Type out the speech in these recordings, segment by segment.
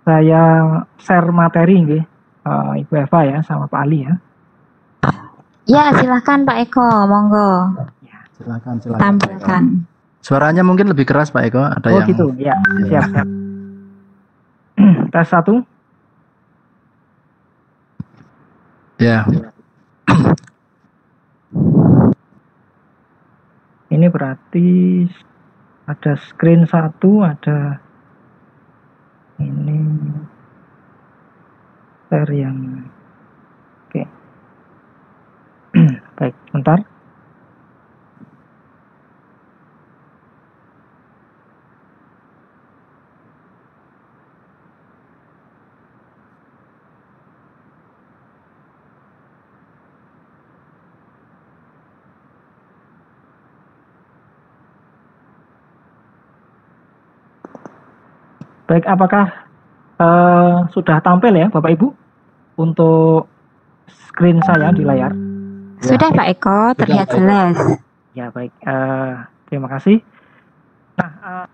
Saya share materi nggih, Ibu Eva ya sama Pak Ali ya. Ya, silakan Pak Eko, monggo. Ya. Silakan. Tampilkan. Suaranya mungkin lebih keras Pak Eko, ada yang gitu, ya. Siap. Tes 1. Ya. Ini berarti ada screen 1, ada ini share yang oke. Baik, bentar. Baik, apakah sudah tampil ya Bapak Ibu untuk screen saya di layar? Sudah Pak Eko, terlihat jelas. Ya baik, terima kasih. Nah,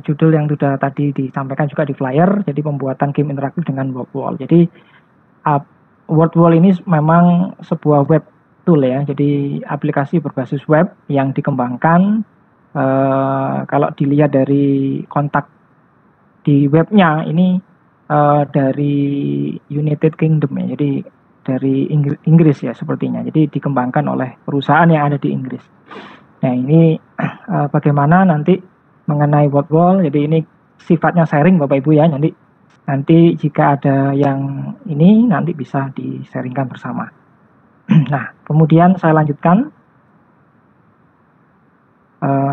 judul yang sudah tadi disampaikan juga di flyer, jadi pembuatan game interaktif dengan WordWall. Jadi WordWall ini memang sebuah web tool ya, jadi aplikasi berbasis web yang dikembangkan. Kalau dilihat dari kontak di webnya ini dari United Kingdom ya, jadi dari Inggris ya sepertinya. Jadi dikembangkan oleh perusahaan yang ada di Inggris. Nah ini bagaimana nanti mengenai WordWall. Jadi ini sifatnya sharing Bapak Ibu ya. Nanti jika ada yang ini nanti bisa di-sharingkan bersama. Nah kemudian saya lanjutkan.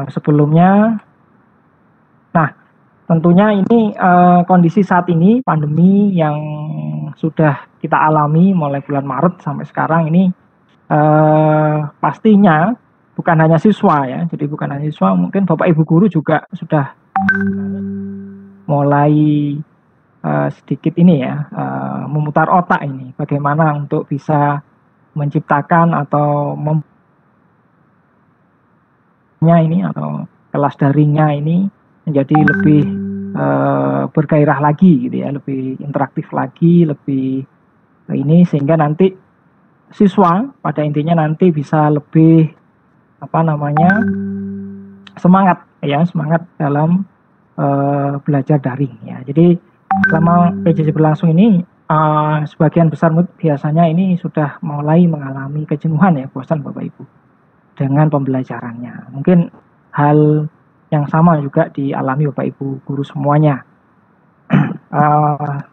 Sebelumnya, nah tentunya ini kondisi saat ini pandemi yang sudah kita alami mulai bulan Maret sampai sekarang ini pastinya bukan hanya siswa ya, jadi bukan hanya siswa, mungkin Bapak Ibu guru juga sudah mulai sedikit ini ya, memutar otak ini bagaimana untuk bisa menciptakan atau ini atau kelas daringnya ini menjadi lebih bergairah lagi gitu ya, lebih interaktif lagi, lebih ini sehingga nanti siswa pada intinya nanti bisa lebih semangat dalam belajar daring ya. Jadi selama PJJ berlangsung ini sebagian besar biasanya ini sudah mulai mengalami kejenuhan ya, bosan Bapak Ibu dengan pembelajarannya. Mungkin hal yang sama juga dialami Bapak Ibu guru semuanya.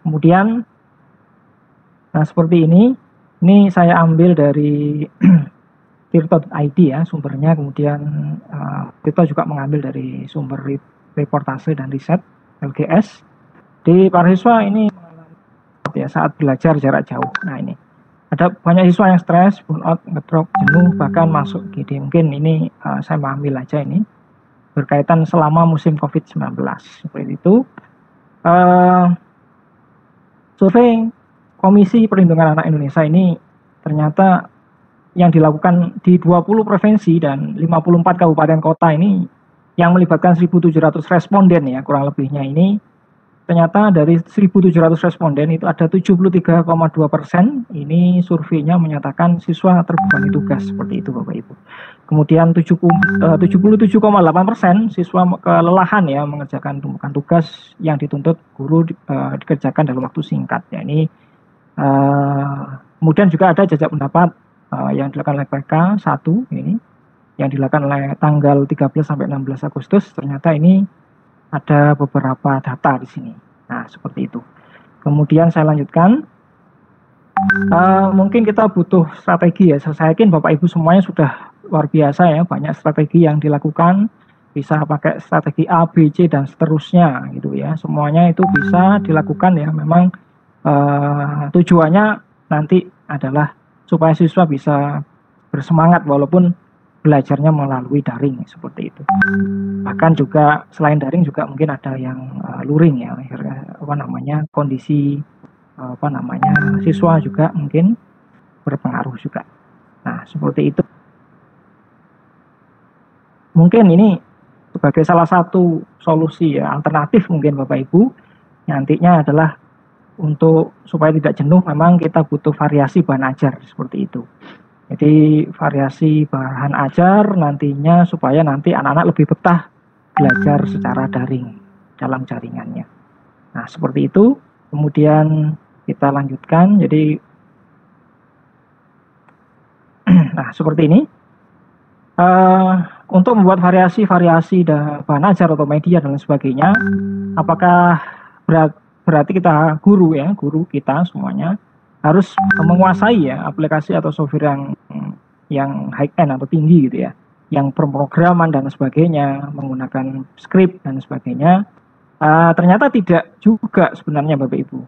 Kemudian seperti ini saya ambil dari tirto.id ya sumbernya, kemudian Tirto juga mengambil dari sumber reportase dan riset LGS. Di para siswa ini ya saat belajar jarak jauh. Nah ini ada banyak siswa yang stres, burnout, ngedrop, jenuh, bahkan masuk GD. Mungkin ini saya mengambil aja ini berkaitan selama musim COVID-19 seperti itu. Survei Komisi Perlindungan Anak Indonesia ini ternyata yang dilakukan di 20 provinsi dan 54 kabupaten kota ini yang melibatkan 1.700 responden ya kurang lebihnya ini. Ternyata dari 1.700 responden itu ada 73,2% ini surveinya menyatakan siswa terbebani tugas seperti itu Bapak Ibu. Kemudian 77,8% siswa kelelahan ya mengerjakan tumpukan tugas yang dituntut guru dikerjakan dalam waktu singkat. Ya ini kemudian juga ada jajak pendapat yang dilakukan oleh PK 1 ini yang dilakukan oleh tanggal 13 sampai 16 Agustus. Ternyata ini ada beberapa data di sini. Nah, seperti itu. Kemudian saya lanjutkan. Mungkin kita butuh strategi ya. Saya yakin Bapak Ibu semuanya sudah luar biasa ya. Banyak strategi yang dilakukan. Bisa pakai strategi A, B, C, dan seterusnya gitu ya. Semuanya itu bisa dilakukan ya. Memang tujuannya nanti adalah supaya siswa bisa bersemangat walaupun belajarnya melalui daring seperti itu. Bahkan juga selain daring juga mungkin ada yang luring ya, kondisi siswa juga mungkin berpengaruh juga. Nah seperti itu. Mungkin ini sebagai salah satu solusi ya alternatif mungkin Bapak Ibu nantinya adalah untuk supaya tidak jenuh memang kita butuh variasi bahan ajar seperti itu. Jadi variasi bahan ajar nantinya supaya nanti anak-anak lebih betah belajar secara daring dalam jaringannya. Nah, seperti itu. Kemudian kita lanjutkan. Jadi nah, seperti ini. Untuk membuat variasi-variasi bahan ajar atau media dan lain sebagainya, apakah berarti kita guru kita semuanya harus menguasai ya aplikasi atau software yang high end atau tinggi gitu ya, yang pemrograman dan sebagainya, menggunakan script dan sebagainya. Ternyata tidak juga sebenarnya Bapak Ibu.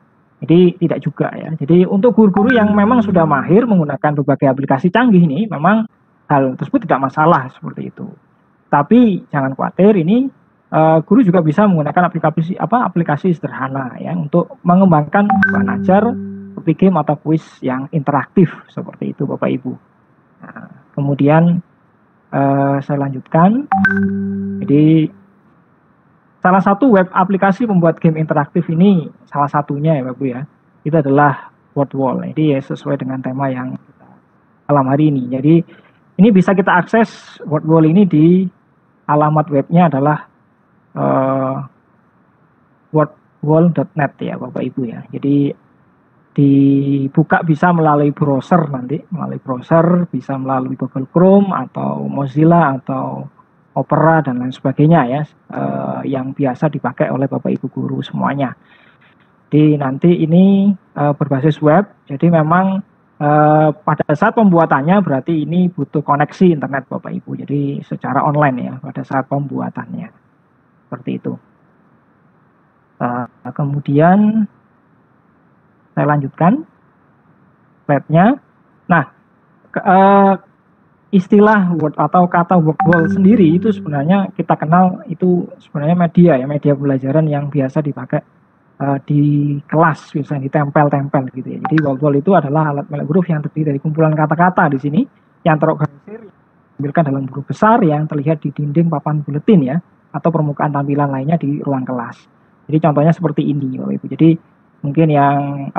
Jadi tidak juga ya. Jadi untuk guru-guru yang memang sudah mahir menggunakan berbagai aplikasi canggih ini, memang hal tersebut tidak masalah seperti itu. Tapi jangan khawatir, ini guru juga bisa menggunakan aplikasi sederhana ya untuk mengembangkan bahan ajar seperti game atau quiz yang interaktif seperti itu Bapak Ibu. Nah, kemudian saya lanjutkan. Jadi salah satu web aplikasi pembuat game interaktif ini, salah satunya ya Bapak Ibu ya, itu adalah WordWall. Jadi ya sesuai dengan tema yang kita malam hari ini. Jadi ini bisa kita akses WordWall ini di alamat webnya adalah wordwall.net ya Bapak Ibu ya. Jadi dibuka bisa melalui browser nanti, bisa melalui Google Chrome atau Mozilla atau Opera dan lain sebagainya ya, yang biasa dipakai oleh Bapak Ibu guru semuanya. Jadi nanti ini berbasis web, jadi memang pada saat pembuatannya berarti ini butuh koneksi internet Bapak Ibu, jadi secara online ya pada saat pembuatannya, seperti itu. Kemudian saya lanjutkan slide-nya. Nah, istilah Word atau kata WordWall sendiri itu sebenarnya kita kenal itu sebenarnya media pembelajaran yang biasa dipakai di kelas, misalnya ditempel-tempel gitu ya. Jadi WordWall itu adalah alat melek huruf yang terdiri dari kumpulan kata-kata di sini yang terorganisir, ditampilkan dalam huruf besar yang terlihat di dinding papan buletin ya, atau permukaan tampilan lainnya di ruang kelas. Jadi contohnya seperti ini Bapak Ibu. Jadi mungkin yang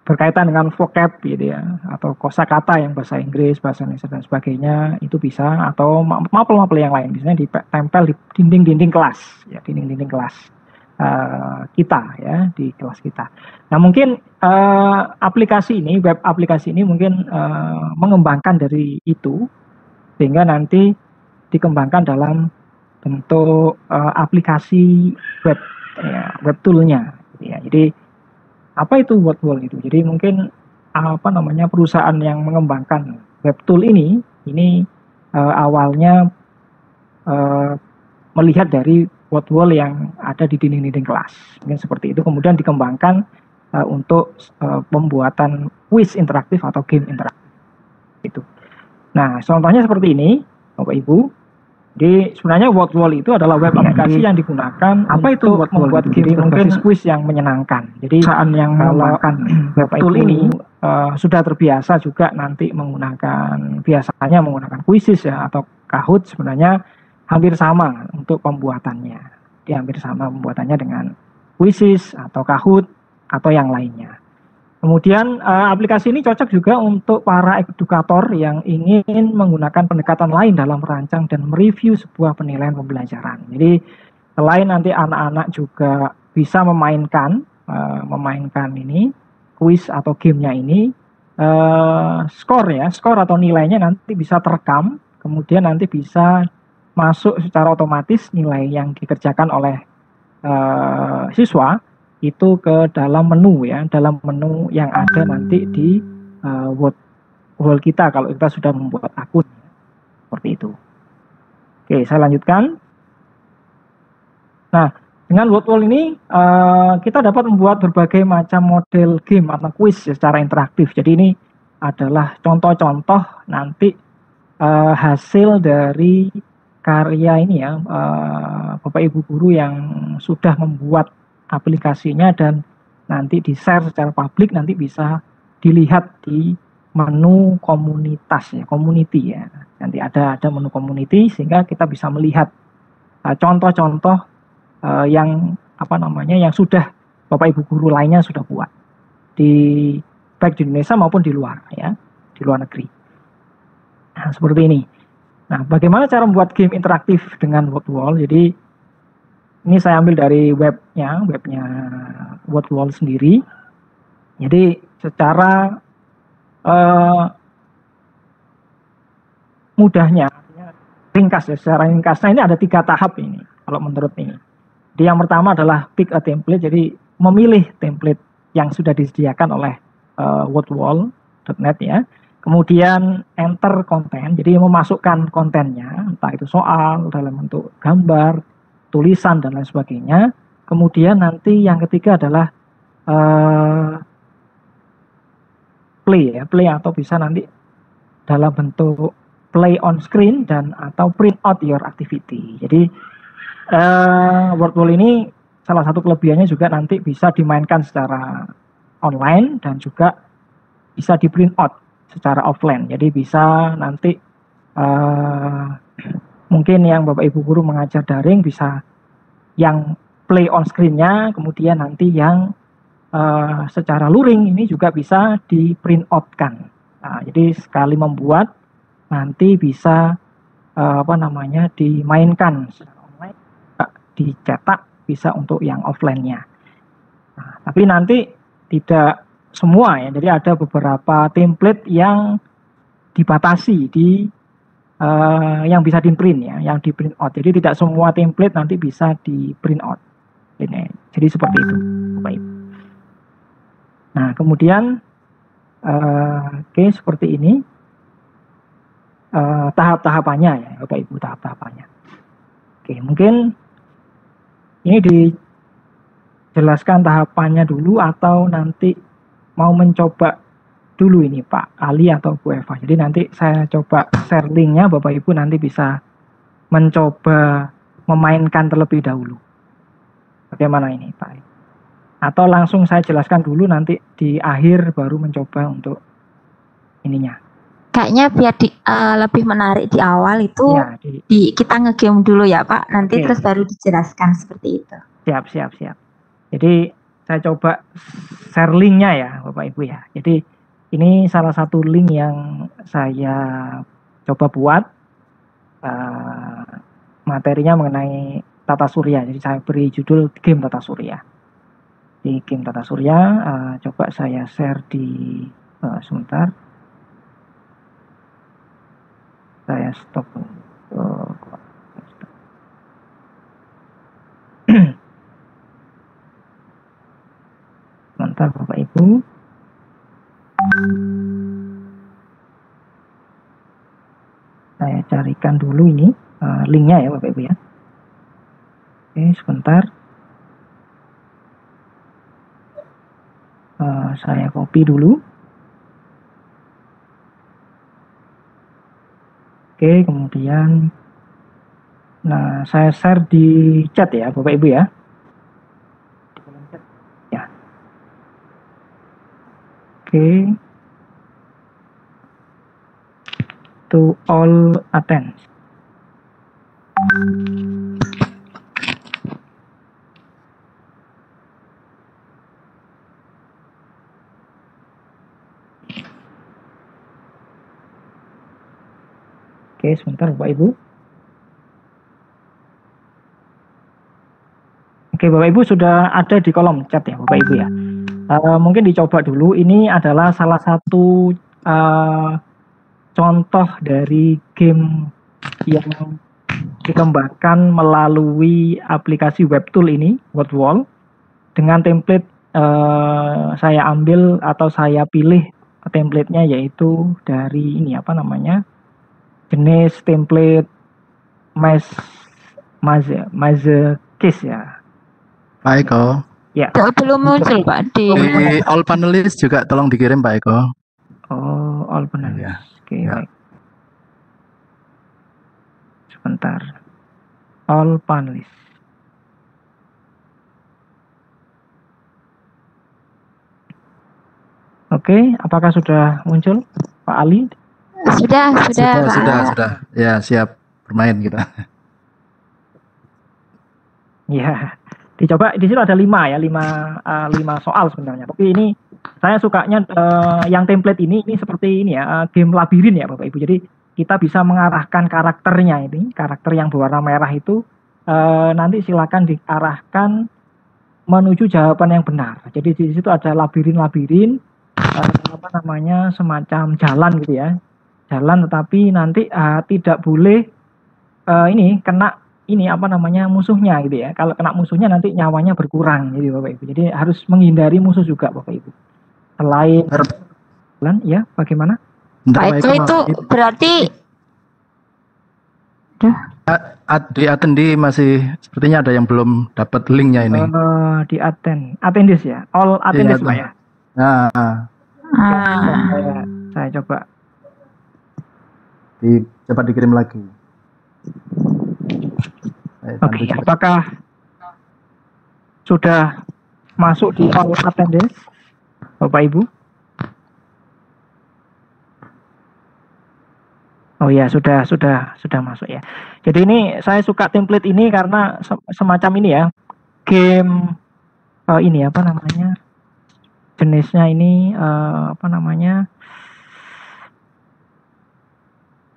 berkaitan dengan vocab gitu ya, atau kosakata yang bahasa Inggris, bahasa Indonesia dan sebagainya itu bisa, atau mapel-mapel yang lain biasanya ditempel di dinding-dinding kelas ya, dinding-dinding kelas kita ya, di kelas kita. Nah mungkin web aplikasi ini mungkin mengembangkan dari itu sehingga nanti dikembangkan dalam bentuk aplikasi web ya, web toolnya ya. Jadi apa itu WordWall itu? Jadi mungkin perusahaan yang mengembangkan web tool ini awalnya melihat dari WordWall yang ada di dinding-dinding kelas, mungkin seperti itu. Kemudian dikembangkan untuk pembuatan quiz interaktif atau game interaktif itu. Nah, contohnya seperti ini, Bapak Ibu. Jadi sebenarnya WordWall itu adalah web aplikasi yang digunakan untuk membuat game berbasis quiz yang menyenangkan. Jadi yang menggunakan web tool ini sudah terbiasa juga nanti biasanya menggunakan quizzes ya atau Kahoot, sebenarnya hampir sama untuk pembuatannya. Dia hampir sama pembuatannya dengan quizzes atau Kahoot atau yang lainnya. Kemudian aplikasi ini cocok juga untuk para edukator yang ingin menggunakan pendekatan lain dalam merancang dan mereview sebuah penilaian pembelajaran. Jadi selain nanti anak-anak juga bisa memainkan ini quiz atau gamenya ini, skor atau nilainya nanti bisa terekam, kemudian nanti bisa masuk secara otomatis nilai yang dikerjakan oleh siswa itu ke dalam menu yang ada nanti di WordWall kita kalau kita sudah membuat akun seperti itu. Oke, saya lanjutkan. Nah, dengan WordWall ini kita dapat membuat berbagai macam model game atau quiz secara interaktif. Jadi ini adalah contoh-contoh nanti hasil dari karya ini ya, Bapak Ibu guru yang sudah membuat aplikasinya dan nanti di-share secara publik, nanti bisa dilihat di menu komunitas ya, community ya. Nanti ada menu community sehingga kita bisa melihat contoh-contoh yang yang sudah Bapak Ibu guru lainnya sudah buat baik di Indonesia maupun di luar ya, di luar negeri. Nah, seperti ini. Nah, bagaimana cara membuat game interaktif dengan WordWall? Jadi ini saya ambil dari webnya WordWall sendiri. Jadi secara mudahnya, secara ringkasnya ini ada 3 tahap ini, kalau menurut ini. Jadi yang pertama adalah pick a template, jadi memilih template yang sudah disediakan oleh wordwall.net ya. Kemudian enter konten, jadi memasukkan kontennya, entah itu soal, dalam bentuk gambar, tulisan, dan lain sebagainya. Kemudian nanti yang ketiga adalah play atau bisa nanti dalam bentuk play on screen dan atau print out your activity. Jadi WordWall ini salah satu kelebihannya juga nanti bisa dimainkan secara online dan juga bisa di print out secara offline. Jadi bisa nanti mungkin yang Bapak Ibu guru mengajar daring bisa yang play on screen-nya, kemudian nanti yang secara luring ini juga bisa di print out-kan. Nah, jadi sekali membuat nanti bisa dimainkan secara online, dicetak bisa untuk yang offline-nya. Nah, tapi nanti tidak semua ya, jadi ada beberapa template yang dibatasi yang bisa di print ya, yang di print out. Jadi tidak semua template nanti bisa di print out. Ini, jadi seperti itu, Bapak Ibu. Nah, kemudian seperti ini tahap-tahapannya ya, Bapak Ibu, tahap-tahapannya. Mungkin ini dijelaskan tahapannya dulu atau nanti mau mencoba dulu ini Pak Ali atau Bu Eva. Jadi nanti saya coba share linknya, Bapak Ibu nanti bisa mencoba memainkan terlebih dahulu. Bagaimana ini Pak Ali? Atau langsung saya jelaskan dulu, nanti di akhir baru mencoba untuk ininya. Kayaknya biar lebih menarik di awal itu ya, kita ngegame dulu ya Pak, nanti terus baru dijelaskan seperti itu. Siap. Jadi saya coba share linknya ya Bapak Ibu ya. Jadi ini salah satu link yang saya coba buat materinya mengenai tata surya. Jadi saya beri judul game tata surya. Di game tata surya coba saya share di sebentar. Saya stop. Sebentar Bapak Ibu. Saya carikan dulu ini linknya ya Bapak Ibu ya. Sebentar. Saya copy dulu. Kemudian saya share di chat ya Bapak Ibu ya. Ya. To all attend. Sebentar Bapak Ibu. Bapak Ibu sudah ada di kolom chat ya Bapak Ibu ya. Mungkin dicoba dulu. Ini adalah salah satu contoh dari game yang dikembangkan melalui aplikasi webtool ini, WordWall. Dengan template saya ambil atau saya pilih template-nya yaitu dari ini jenis template Mazekis ya. Pak Eko. Ya. Belum muncul Pak di all panelis juga tolong dikirim Pak Eko. Oh, all panelis. Ya. Baik. Sebentar. All panelis. Apakah sudah muncul Pak Ali? Sudah. Ya, siap bermain kita. Ya, dicoba di situ ada 5 ya, 5 soal sebenarnya. Tapi ini saya sukanya yang template ini seperti ini ya, game labirin ya Bapak Ibu. Jadi kita bisa mengarahkan karakternya ini, karakter yang berwarna merah itu nanti silakan diarahkan menuju jawaban yang benar. Jadi di situ ada labirin-labirin apa namanya semacam jalan gitu ya. Jalan tetapi nanti tidak boleh ini kena ini apa namanya musuhnya gitu ya. Kalau kena musuhnya nanti nyawanya berkurang gitu Bapak Ibu. Jadi harus menghindari musuh juga Bapak Ibu. Selain jalan ya bagaimana? Pak Eko itu berarti di attendi masih sepertinya ada yang belum dapat linknya ini. Di attendis ya. All attendis Pak ya. Nah, saya coba. Coba dikirim lagi. Oke, apakah sudah masuk di all attendance, Bapak Ibu? Oh ya, sudah masuk ya. Jadi ini saya suka template ini karena semacam ini ya, game ini apa namanya? Jenisnya ini apa namanya?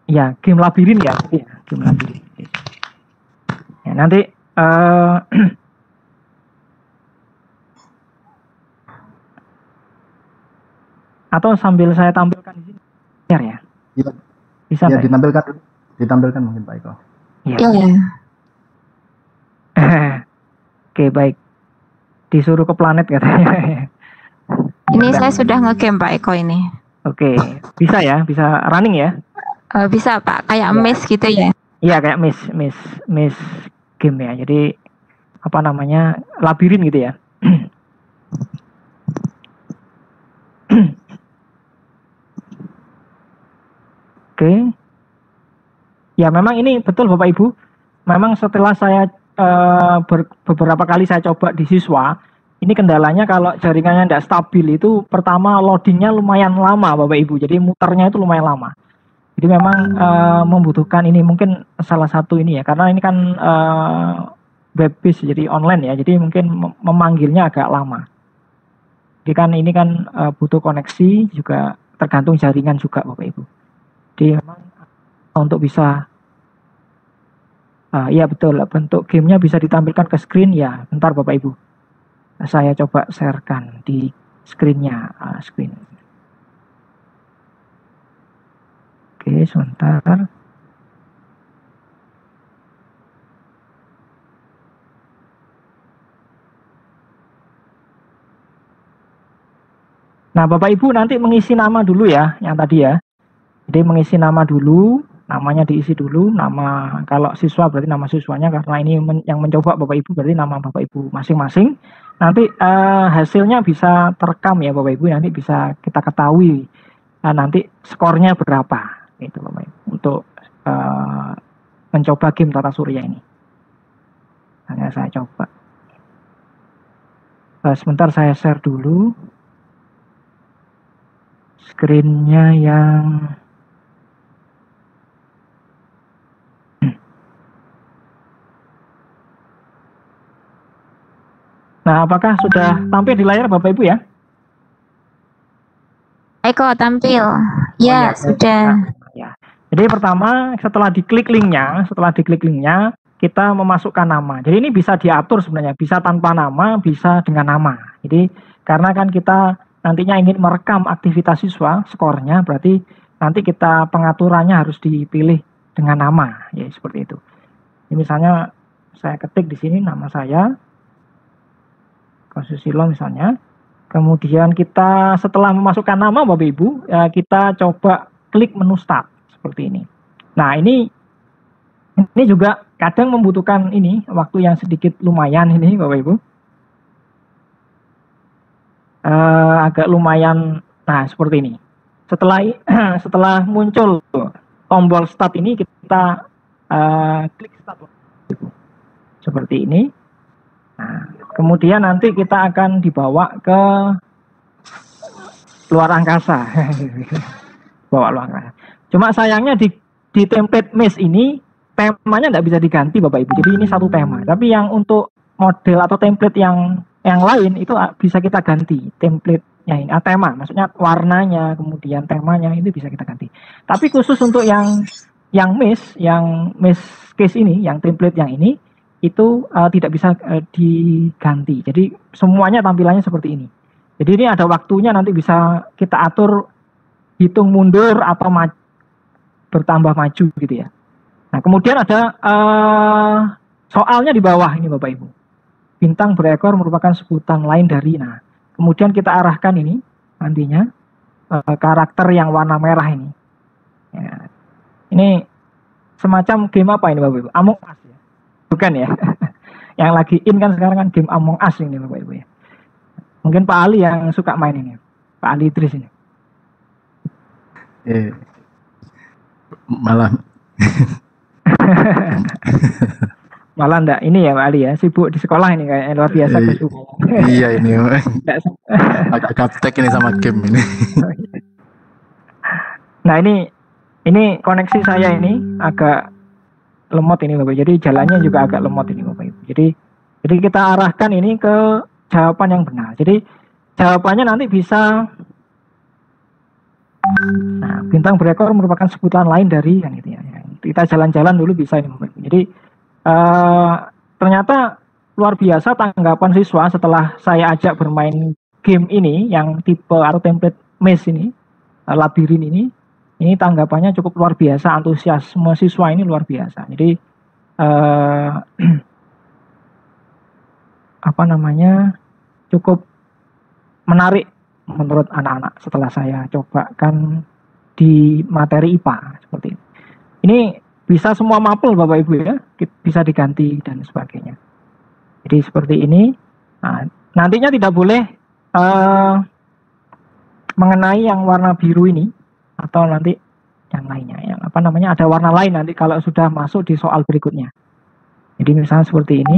Ya, game labirin ya, game labirin. Ya, nanti atau sambil saya tampilkan di sini, ya? Iya. Bisa ya, ditampilkan mungkin Pak Eko. Iya. Oke, baik. Disuruh ke planet katanya. Ini saya sudah ngegame Pak Eko ini. Oke, bisa ya, bisa running ya? Bisa Pak, kayak miss gitu ya? Iya, kayak miss game ya. Jadi apa namanya labirin gitu ya. Oke. Ya memang ini betul Bapak Ibu. Memang setelah saya beberapa kali saya coba di siswa, ini kendalanya kalau jaringannya tidak stabil itu pertama loadingnya lumayan lama Bapak Ibu. Jadi muternya itu lumayan lama. Jadi memang membutuhkan ini mungkin salah satu ini ya, karena ini kan web based jadi online ya, jadi mungkin memanggilnya agak lama. Jadi kan ini kan butuh koneksi juga tergantung jaringan juga Bapak Ibu. Jadi memang untuk bisa iya betul bentuk gamenya bisa ditampilkan ke screen ya. Bentar Bapak Ibu, saya coba sharekan di screennya screen. Oke, sebentar. Nah, Bapak Ibu nanti mengisi nama dulu ya, yang tadi ya. Jadi mengisi nama dulu, namanya diisi dulu, nama kalau siswa berarti nama siswanya, karena ini yang mencoba Bapak Ibu berarti nama Bapak Ibu masing-masing. Nanti hasilnya bisa terekam ya Bapak Ibu, nanti bisa kita ketahui nanti skornya berapa. Itu Bapak Ibu, untuk mencoba game Tata Surya ini. Hanya saya coba. Sebentar saya share dulu screen-nya yang Nah, apakah sudah tampil di layar Bapak Ibu ya? Eko tampil. Ya, sudah. Ya. Jadi pertama setelah diklik linknya, kita memasukkan nama. Jadi ini bisa diatur sebenarnya, bisa tanpa nama, bisa dengan nama. Jadi karena kan kita nantinya ingin merekam aktivitas siswa, skornya, berarti nanti kita pengaturannya harus dipilih dengan nama, ya seperti itu. Ini misalnya saya ketik di sini nama saya, Kosusilo misalnya. Kemudian kita setelah memasukkan nama Bapak Ibu, kita coba klik menu start seperti ini. Nah, ini juga kadang membutuhkan ini waktu yang sedikit lumayan ini Bapak Ibu. Agak lumayan. Nah, seperti ini. Setelah muncul tombol start ini, kita klik start seperti ini. Nah, kemudian nanti kita akan dibawa ke luar angkasa. Bawa luar angkasa. Cuma sayangnya di template mesh ini temanya tidak bisa diganti Bapak Ibu. Jadi ini satu tema. Tapi yang untuk model atau template yang lain itu bisa kita ganti template-nya ini, tema, maksudnya warnanya, kemudian temanya itu bisa kita ganti. Tapi khusus untuk yang mesh case ini, yang template yang ini itu tidak bisa diganti. Jadi semuanya tampilannya seperti ini. Jadi ini ada waktunya, nanti bisa kita atur hitung mundur atau bertambah maju gitu ya. Nah, kemudian ada soalnya di bawah ini Bapak Ibu. Bintang berekor merupakan sebutan lain dari, nah kemudian kita arahkan ini nantinya karakter yang warna merah ini. Ya. Ini semacam game apa ini Bapak Ibu? Among Us ya? Bukan ya? Yang lagi in kan sekarang kan game Among Us ini Bapak Ibu ya. Mungkin Pak Ali yang suka main ini, Pak Ali Idris ini. Malah malah enggak ini ya Pak Ali ya, sibuk di sekolah ini kayaknya luar biasa. Iya ini agak gaptek ini sama game ini. Nah ini koneksi saya ini agak lemot ini Bapak, jadi jalannya juga agak lemot ini Bapak Ibu. Jadi kita arahkan ini ke jawaban yang benar. Jadi jawabannya nanti bisa, nah bintang berekor merupakan sebutan lain dari yang itu ya. Kita jalan-jalan dulu bisa ini Bapak Ibu. Jadi ternyata luar biasa tanggapan siswa setelah saya ajak bermain game ini yang tipe atau template mesh ini, labirin ini tanggapannya cukup luar biasa, antusiasme siswa ini luar biasa. Jadi cukup menarik menurut anak-anak setelah saya cobakan di materi IPA seperti ini. Ini bisa semua mapel Bapak Ibu ya, bisa diganti dan sebagainya. Jadi seperti ini. Nah, nantinya tidak boleh mengenai yang warna biru ini, atau nanti yang lainnya, ada warna lain nanti kalau sudah masuk di soal berikutnya. Jadi misalnya seperti ini,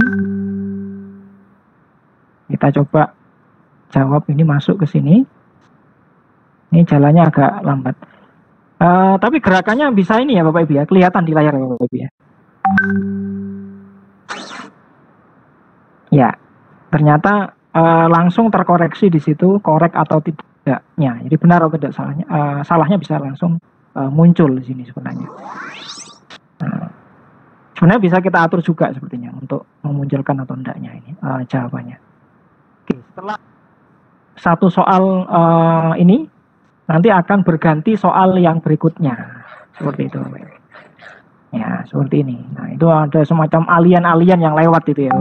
kita coba jawab ini masuk ke sini. Ini jalannya agak lambat. Tapi gerakannya bisa ini ya Bapak Ibu ya, kelihatan di layar ya Bapak Ibu ya. Ya, ternyata langsung terkoreksi di situ, korek atau tidaknya. Jadi benar atau tidak salahnya, salahnya bisa langsung muncul di sini sebenarnya. Sebenarnya bisa kita atur juga sepertinya untuk memunculkan atau tidaknya ini jawabannya. Oke, setelah satu soal ini nanti akan berganti soal yang berikutnya seperti itu ya, seperti ini. Nah itu ada semacam alien-alien yang lewat itu ya,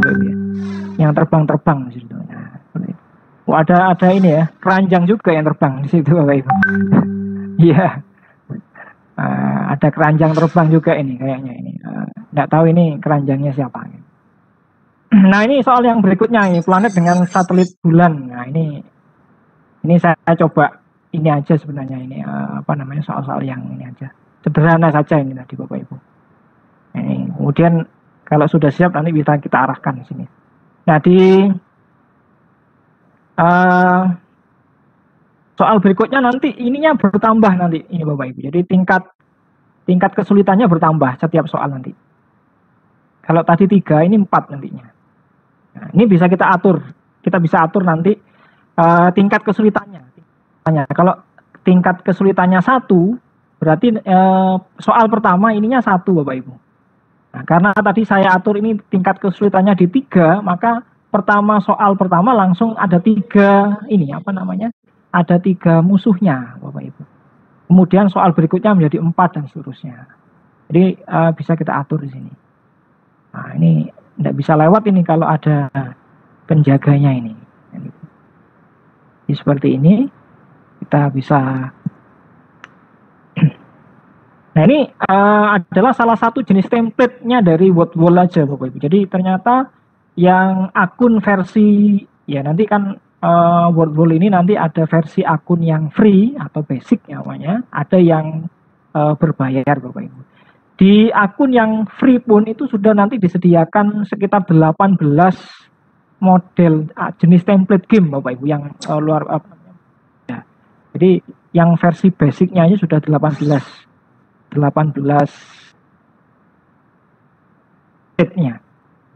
yang terbang-terbang di situ. Nah, ada ini ya, keranjang juga yang terbang di situ Bapak Ibu. Iya, ada keranjang terbang juga ini kayaknya ini. Nggak tahu ini keranjangnya siapa. Nah ini soal yang berikutnya ini, planet dengan satelit bulan. Nah ini saya coba ini aja sebenarnya ini soal-soal yang ini aja, sederhana saja ini tadi Bapak Ibu. Ini, kemudian kalau sudah siap nanti bisa kita arahkan di sini. Nah di soal berikutnya nanti ininya bertambah nanti ini Bapak Ibu. Jadi tingkat kesulitannya bertambah setiap soal nanti. Kalau tadi 3 ini 4 nantinya. Nah, ini bisa kita bisa atur nanti tingkat kesulitannya. Kalau tingkat kesulitannya 1, berarti soal pertama ininya 1 Bapak Ibu. Nah, karena tadi saya atur ini tingkat kesulitannya di 3, maka soal pertama langsung ada 3 ini ada 3 musuhnya Bapak Ibu. Kemudian soal berikutnya menjadi 4 dan seterusnya. Jadi bisa kita atur di sini. Nah ini tidak bisa lewat ini kalau ada penjaganya ini. Jadi seperti ini. Kita bisa. Nah ini adalah salah satu jenis template-nya dari WordWall aja Bapak Ibu. Jadi ternyata yang akun versi ya nanti kan WordWall ini nanti ada versi akun yang free atau basic namanya, ada yang berbayar Bapak Ibu. Di akun yang free pun itu sudah nanti disediakan sekitar 18 model jenis template game Bapak Ibu yang luar jadi yang versi basicnya aja sudah 18 setnya.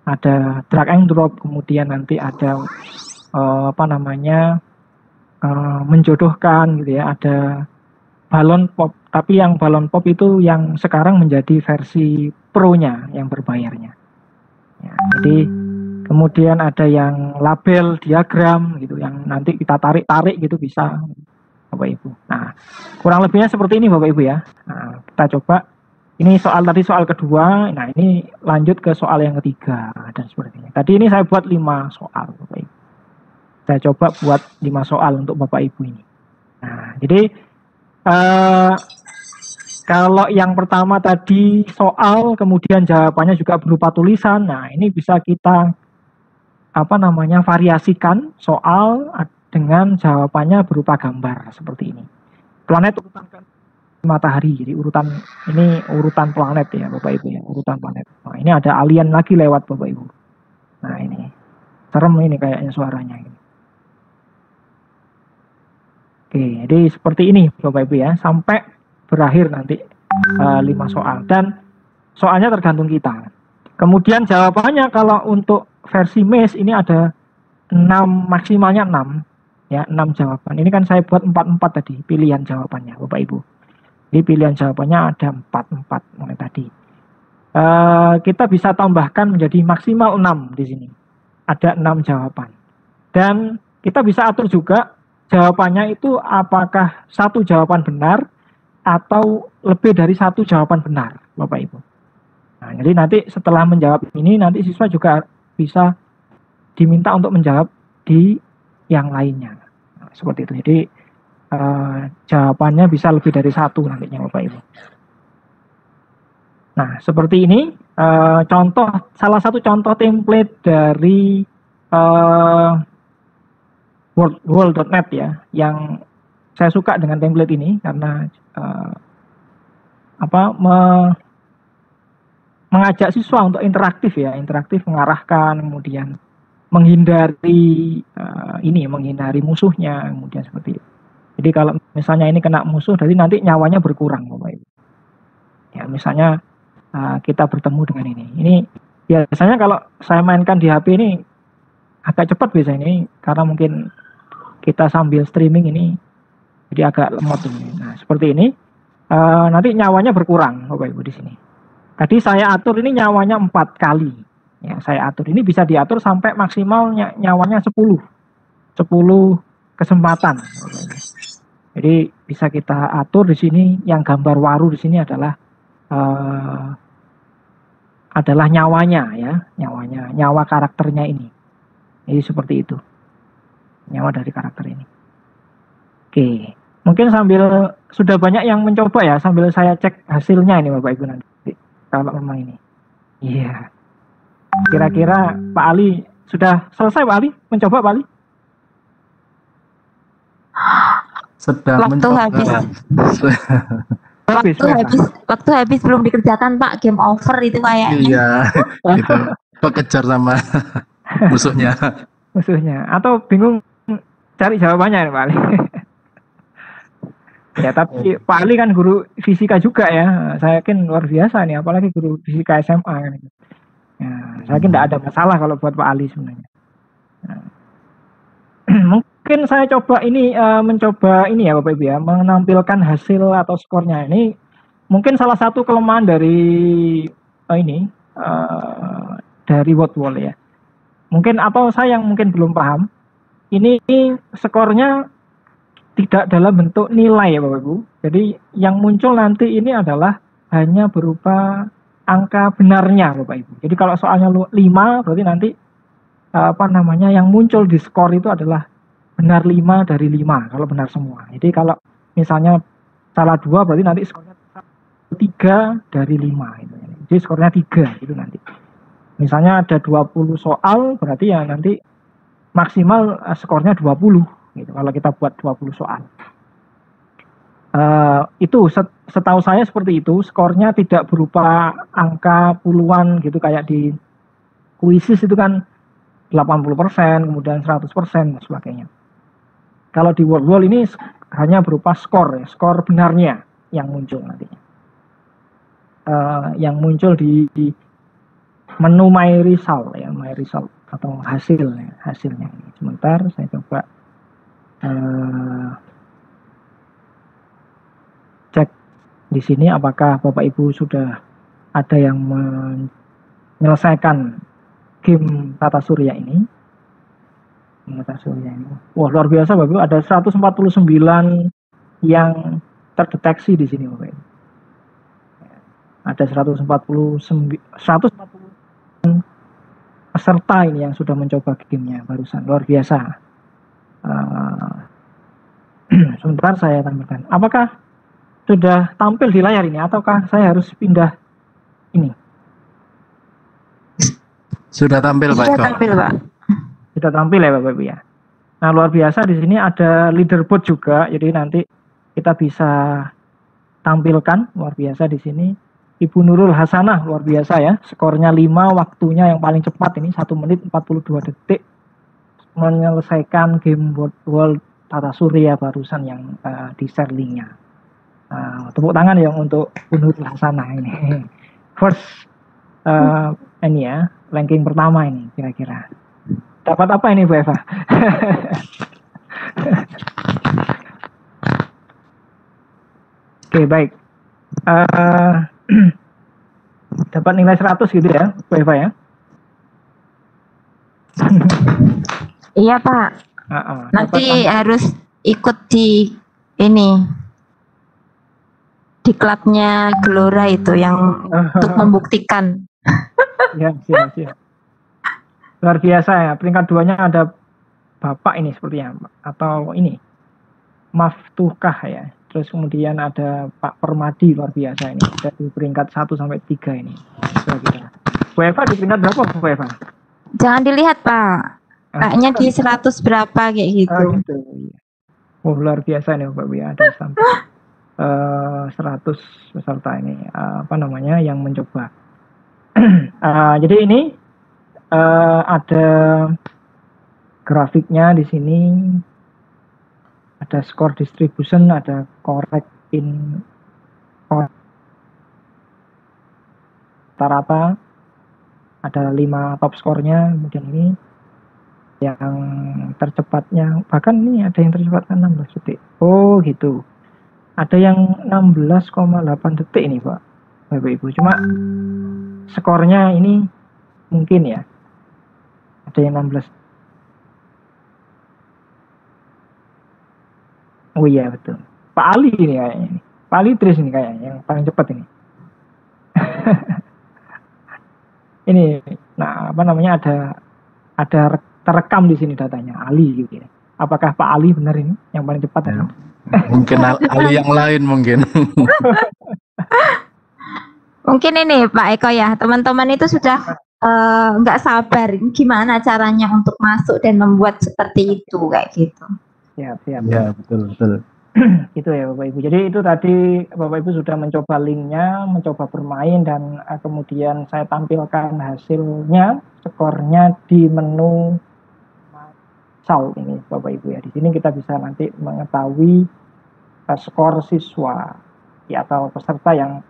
ada drag and drop, kemudian nanti ada menjodohkan gitu ya, ada balon pop, tapi yang balon pop itu yang sekarang menjadi versi pro-nya yang berbayarnya. Ya, jadi kemudian ada yang label diagram gitu, yang nanti kita tarik-tarik gitu bisa, Bapak Ibu. Nah, kurang lebihnya seperti ini Bapak Ibu ya. Nah, kita coba. Ini tadi soal kedua. Nah, ini lanjut ke soal yang ketiga dan sebagainya. Tadi ini saya buat 5 soal Bapak Ibu. Saya coba buat 5 soal untuk Bapak Ibu ini. Nah, jadi kalau yang pertama tadi soal, kemudian jawabannya juga berupa tulisan. Nah, ini bisa kita variasikan soal dengan jawabannya berupa gambar seperti ini. Planet urutan matahari, jadi ini urutan planet ya Bapak Ibu ya, urutan planet. Nah, ini ada alien lagi lewat Bapak Ibu. Nah, ini serem ini kayaknya suaranya ini. Oke, jadi seperti ini Bapak Ibu ya, sampai berakhir nanti 5 soal, dan soalnya tergantung kita. Kemudian jawabannya kalau untuk versi MES ini ada 6, maksimalnya 6 ya, 6 jawaban. Ini kan saya buat 4 tadi pilihan jawabannya Bapak Ibu. Jadi pilihan jawabannya ada 4 mulai tadi. Kita bisa tambahkan menjadi maksimal 6 di sini. Ada 6 jawaban. Dan kita bisa atur juga jawabannya itu apakah 1 jawaban benar atau lebih dari 1 jawaban benar, Bapak Ibu. Nah, jadi nanti setelah menjawab ini, nanti siswa juga bisa diminta untuk menjawab di yang lainnya. Nah, seperti itu. Jadi jawabannya bisa lebih dari 1 nantinya Bapak Ibu. Nah, seperti ini salah satu contoh template dari world.net ya, yang saya suka dengan template ini karena mengajak siswa untuk interaktif mengarahkan, kemudian menghindari musuhnya, kemudian seperti itu. Jadi kalau misalnya ini kena musuh, jadi nanti nyawanya berkurang Bapak Ibu. Ya, misalnya kita bertemu dengan ini. Ini biasanya kalau saya mainkan di HP ini agak cepat biasanya ini, karena mungkin kita sambil streaming ini, jadi agak lemot ini. Nah, seperti ini nanti nyawanya berkurang Bapak Ibu di sini. Tadi saya atur ini nyawanya 4 kali. Ya, saya atur ini bisa diatur sampai maksimal nyawanya 10 kesempatan. Jadi bisa kita atur di sini. Yang gambar waru di sini adalah nyawanya ya, nyawa karakternya ini. Jadi seperti itu, nyawa dari karakter ini. Oke, mungkin sudah banyak yang mencoba ya, sambil saya cek hasilnya ini Bapak Ibu nanti. Kalau memang ini, iya. Kira-kira Pak Ali sudah selesai Pak Ali mencoba Pak Ali? Sedang mencoba. Waktu habis belum dikerjakan Pak, game over itu kayaknya. Iya, itu kekejar sama musuhnya. Atau bingung cari jawabannya Pak Ali. Ya, tapi Pak Ali kan guru fisika juga ya. Saya yakin luar biasa nih, apalagi guru fisika SMA kan. Ya, saya yakin tidak ada masalah kalau buat Pak Ali sebenarnya. Nah, mungkin saya coba mencoba ini ya Bapak Ibu ya, menampilkan hasil atau skornya. Ini mungkin salah satu kelemahan dari dari WordWall ya. Mungkin atau saya yang mungkin belum paham. Ini skornya tidak dalam bentuk nilai ya Bapak Ibu. Jadi yang muncul nanti ini adalah hanya berupa angka benarnya Bapak Ibu. Jadi kalau soalnya 5 berarti nanti yang muncul di skor itu adalah benar 5 dari 5 kalau benar semua. Jadi kalau misalnya salah 2 berarti nanti skornya 3 dari 5 gitu. Jadi skornya 3 itu nanti. Misalnya ada 20 soal berarti ya nanti maksimal skornya 20 gitu, kalau kita buat 20 soal. Itu setahu saya seperti itu, skornya tidak berupa angka puluhan gitu kayak di kuisis itu kan 80%, kemudian 100% dan sebagainya. Kalau di WordWall ini hanya berupa skor ya, skor benarnya yang muncul nantinya. Yang muncul di menu my result ya, my result atau hasilnya ini. Sebentar saya coba cek di sini apakah Bapak Ibu sudah ada yang menyelesaikan game Tata Surya ini. Tata Surya ini. Wah, luar biasa Bapak Ibu, ada 149 yang terdeteksi di sini Bapak Ibu. Ada 140 peserta ini yang sudah mencoba gamenya barusan, luar biasa. Sebentar saya tampilkan. Apakah sudah tampil di layar ini ataukah saya harus pindah ini? Sudah tampil Pak. Sudah tampil Pak. Sudah tampil ya Bapak Ibu ya. Nah, luar biasa, di sini ada leaderboard juga, jadi nanti kita bisa tampilkan. Luar biasa di sini. Ibu Nurul Hasanah, luar biasa ya, skornya 5, waktunya yang paling cepat ini 1 menit 42 detik menyelesaikan game World Tata Surya barusan yang di share linknya. Tepuk tangan ya untuk Ibu Nurul Hasanah ini. First ini ya, ranking pertama ini kira-kira. Dapat apa ini Bu Eva? Oke, baik. Dapat nilai 100 gitu ya, Bu Eva ya? Iya Pak. Nanti harus ikut di ini, di klubnya Gelora itu yang untuk membuktikan. Ya, siap. Luar biasa ya. Peringkat 2-nya ada Bapak ini sepertinya, atau ini Maftuhkah ya. Terus kemudian ada Pak Permadi, luar biasa ini. Dari peringkat 1 sampai 3 ini. Bu Eva di peringkat berapa Bu Eva? Jangan dilihat Pak. Kayaknya di 100 berapa kayak gitu. Gitu. Oh, luar biasa nih Bapak ya. Ada sampai 100 peserta ini yang mencoba. Jadi ini ada grafiknya di sini. Ada score distribution, ada correct in rata-rata, ada 5 top skornya. Kemudian ini yang tercepatnya, bahkan ini ada yang tercepat 16 detik. Oh gitu, ada yang 16,8 detik ini Pak, Bapak Ibu. Cuma skornya ini mungkin ya, ada yang 16. Oh iya betul, Pak Ali ini kayaknya, Pak Ali Tris ini kayaknya yang paling cepat ini. Ini, nah ada terekam di sini datanya Ali gitu. Apakah Pak Ali benar ini yang paling cepat? Ya. Mungkin Ali yang lain mungkin. Mungkin ini Pak Eko ya, teman-teman itu sudah nggak sabar gimana caranya untuk masuk dan membuat seperti itu kayak gitu. Siap. Ya, betul. Itu ya Bapak Ibu. Jadi itu tadi Bapak Ibu sudah mencoba linknya, mencoba bermain, dan kemudian saya tampilkan hasilnya, skornya di menu result ini Bapak Ibu ya. Di sini kita bisa nanti mengetahui skor siswa ya, atau peserta yang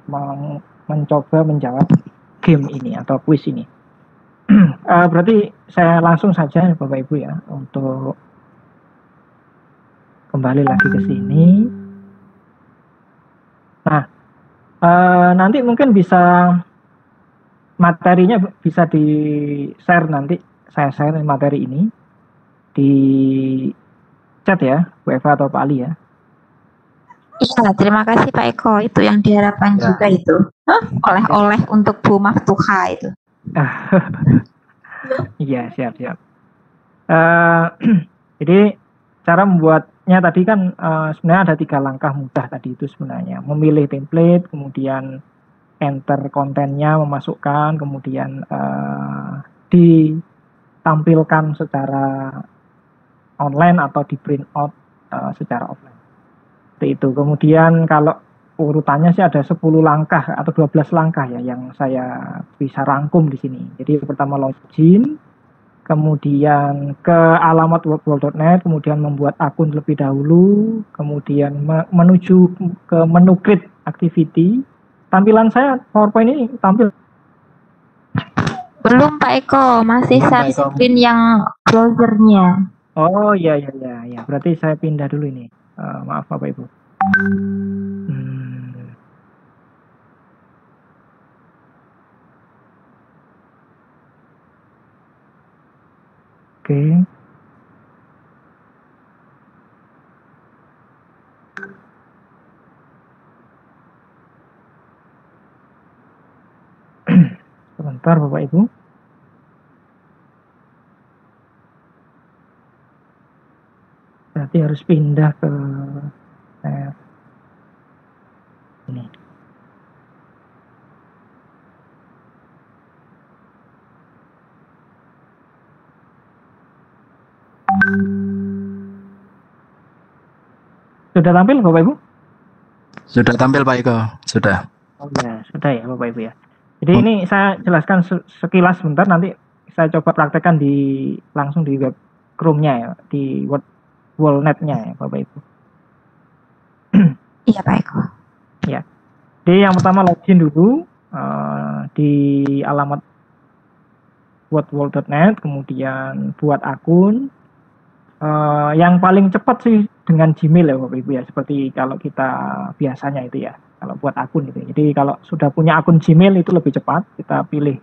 mencoba menjawab game ini atau quiz ini. Berarti saya langsung saja Bapak Ibu ya untuk kembali lagi ke sini. Nah, nanti mungkin bisa materinya bisa di share, nanti saya share materi ini di chat ya, Bu Eva atau Pak Ali ya. Iya, terima kasih Pak Eko, itu yang diharapkan juga itu. Oleh-oleh untuk Bu Maftuha itu. Iya, siap. Jadi cara membuatnya tadi kan sebenarnya ada 3 langkah mudah tadi itu sebenarnya. Memilih template, kemudian enter kontennya, memasukkan, kemudian ditampilkan secara online atau di print out secara offline. Seperti itu. Kemudian kalau urutannya sih ada 10 langkah atau 12 langkah ya yang saya bisa rangkum di sini. Jadi pertama login, kemudian ke alamat wordwall.net, kemudian membuat akun terlebih dahulu, kemudian menuju ke menu create activity. Tampilan saya PowerPoint ini tampil. Belum Pak Eko, masih Belum, Pak share Eko. screen yang browsernya. Oh iya iya iya ya. Berarti saya pindah dulu ini. Maaf Bapak Ibu. Oke. Sebentar Bapak Ibu. Berarti harus pindah ke ini. Sudah tampil Bapak Ibu? Sudah tampil Pak Eko, sudah. Oh ya, sudah ya Bapak Ibu ya. Jadi ini saya jelaskan sekilas sebentar, nanti saya coba praktekkan langsung di web Chrome-nya ya, di WordNet-nya ya Bapak Ibu. Iya Pak Eko. Ya. Jadi yang pertama login dulu di alamat wordwall.net, kemudian buat akun. Yang paling cepat sih dengan Gmail ya Bapak Ibu ya, seperti kalau kita biasanya itu ya, kalau buat akun itu. Jadi kalau sudah punya akun Gmail itu lebih cepat, kita pilih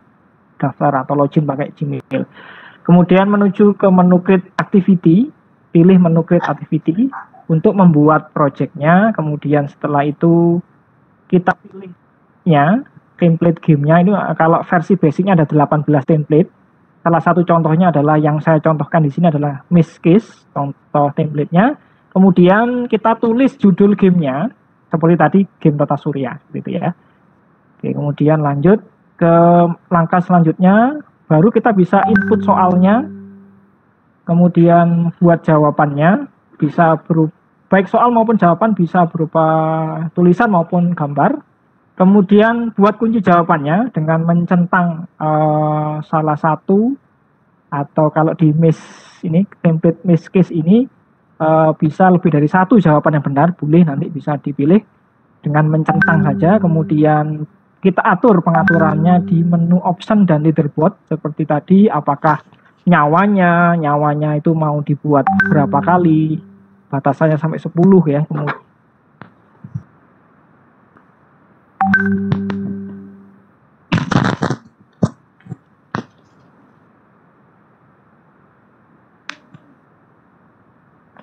daftar atau login pakai Gmail. Kemudian menuju ke menu create activity, pilih menu create activity untuk membuat projectnya. Kemudian setelah itu kita pilihnya template gamenya. Ini kalau versi basicnya ada 18 template. Salah satu contohnya adalah yang saya contohkan di sini adalah Miss Kiss, contoh template-nya. Kemudian kita tulis judul gamenya seperti tadi, game Tata Surya, gitu ya. Oke, kemudian lanjut ke langkah selanjutnya, baru kita bisa input soalnya, kemudian buat jawabannya bisa berupa baik soal maupun jawaban bisa berupa tulisan maupun gambar. Kemudian buat kunci jawabannya dengan mencentang salah satu, atau kalau di template Miss Case ini bisa lebih dari satu jawaban yang benar, boleh nanti bisa dipilih dengan mencentang saja. Kemudian kita atur pengaturannya di menu option dan leaderboard seperti tadi, apakah nyawanya itu mau dibuat berapa kali, batasannya sampai 10 ya. Kemudian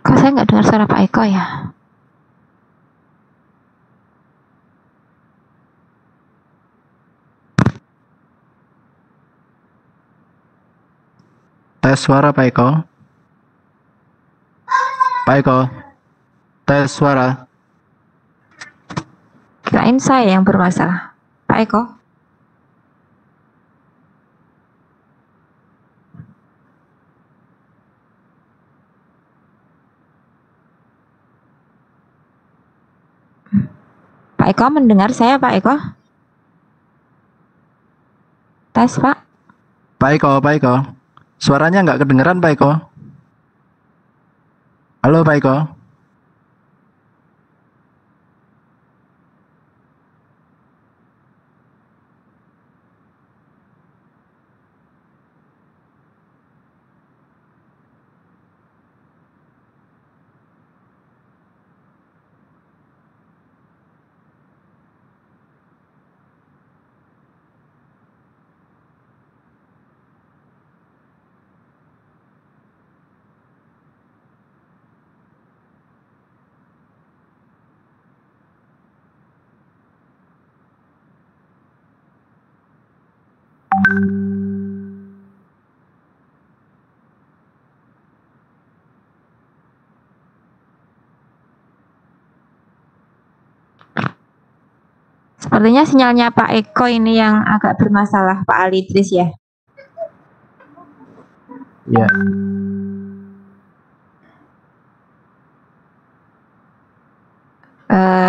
Kok saya nggak dengar suara Pak Eko ya? Tes suara Pak Eko. Pak Eko, tes suara. Kirain saya yang bermasalah. Pak Eko? Pak Eko mendengar saya Pak Eko? Tes Pak. Pak Eko. Suaranya nggak kedengeran Pak Eko. Halo Pak Eko. Sepertinya sinyalnya Pak Eko ini yang agak bermasalah, Pak Ali Idris ya. Ya.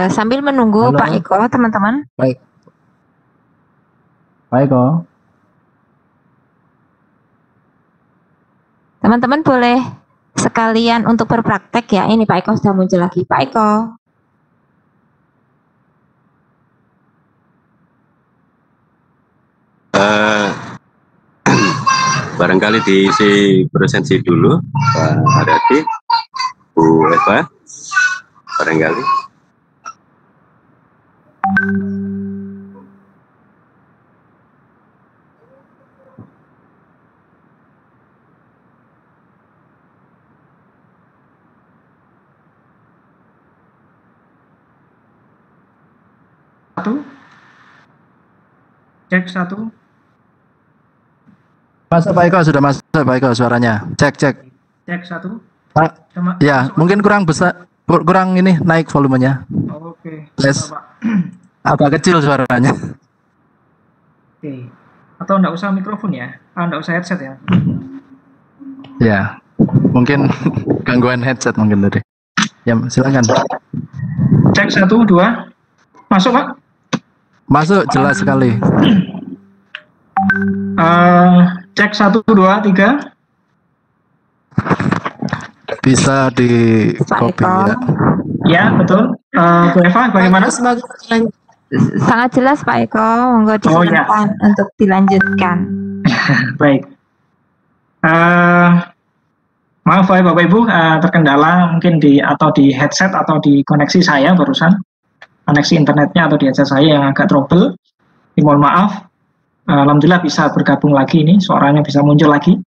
Sambil menunggu Halo. Pak Eko, teman-teman. Baik. Pak Eko. Teman-teman boleh sekalian untuk berpraktek ya. Ini Pak Eko sudah muncul lagi. Pak Eko. barangkali diisi presensi dulu Pak Haryadi, Bu Eva, barangkali. Cek 1. Masuk Pak Eko, sudah masuk Pak Eko suaranya. Cek. Cek 1. Pak, ya, mungkin kurang besar, kurang ini naik volumenya. Oke. Les. Pak. Agak kecil suaranya. Oke. Atau enggak usah mikrofon ya? Enggak usah headset ya? Ya, mungkin gangguan headset mungkin tadi. Ya, silakan. Cek 1, 2. Masuk, Pak? Masuk, jelas sekali. Cek 1, 2, 3. Bisa di copy ya. Ya, betul. Bu Eva, bagaimana? Sangat jelas Pak Eko, monggo disilakan untuk dilanjutkan. Baik. Maaf ya Bapak Ibu, terkendala mungkin di headset atau di koneksi saya barusan. Koneksi internetnya atau di headset saya yang agak trouble. Mohon maaf. Alhamdulillah bisa bergabung lagi ini, suaranya bisa muncul lagi.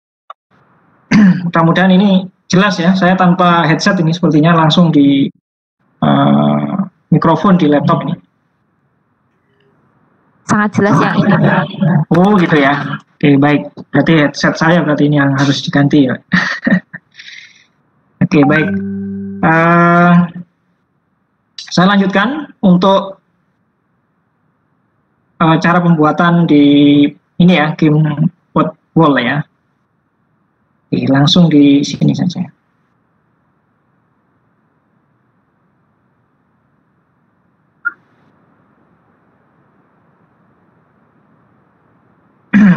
Mudah-mudahan ini jelas ya, saya tanpa headset ini sepertinya langsung di mikrofon di laptop ini. Sangat jelas yang ini Pak. Oh gitu ya. Oke baik, berarti headset saya berarti ini yang harus diganti ya. Oke baik. Saya lanjutkan untuk cara pembuatan di ini ya, game wall ya. Oke, langsung di sini saja.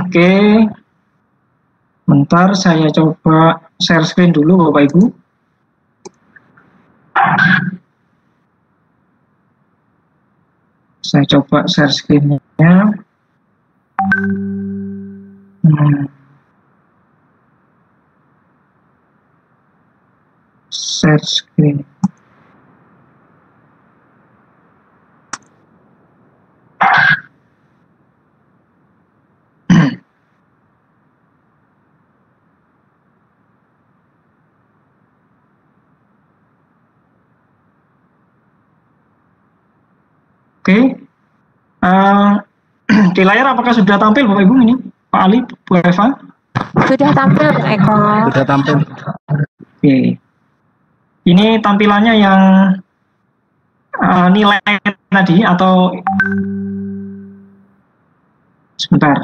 Oke, bentar saya coba share screen dulu Bapak Ibu. Saya coba share screen-nya. Share screen. Oke, di layar apakah sudah tampil Bapak Ibu ini? Pak Ali, Bu Eva? Sudah tampil Pak Eko. Sudah tampil. Oke, ini tampilannya yang nilai tadi atau sebentar.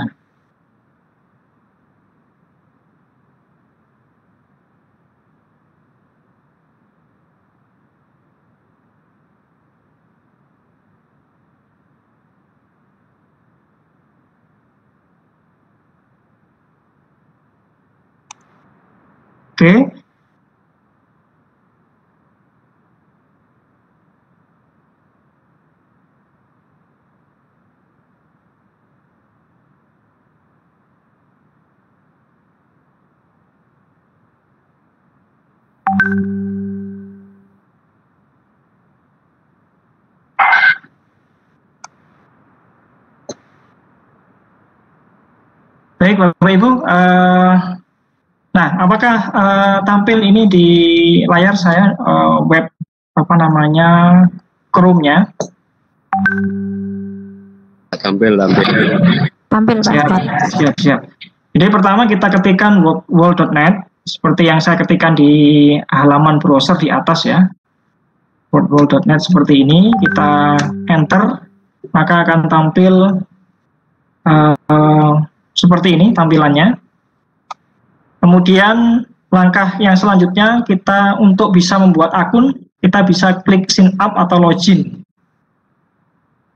Oke. Baik Bapak Ibu, nah apakah tampil ini di layar saya web apa namanya Chrome-nya? Tampil. Tampil Pak. Siap. Jadi pertama kita ketikkan wordwall.net seperti yang saya ketikkan di halaman browser di atas ya. Wordwall.net seperti ini, kita enter maka akan tampil seperti ini tampilannya. Kemudian langkah yang selanjutnya kita untuk bisa membuat akun, kita bisa klik sign up atau login.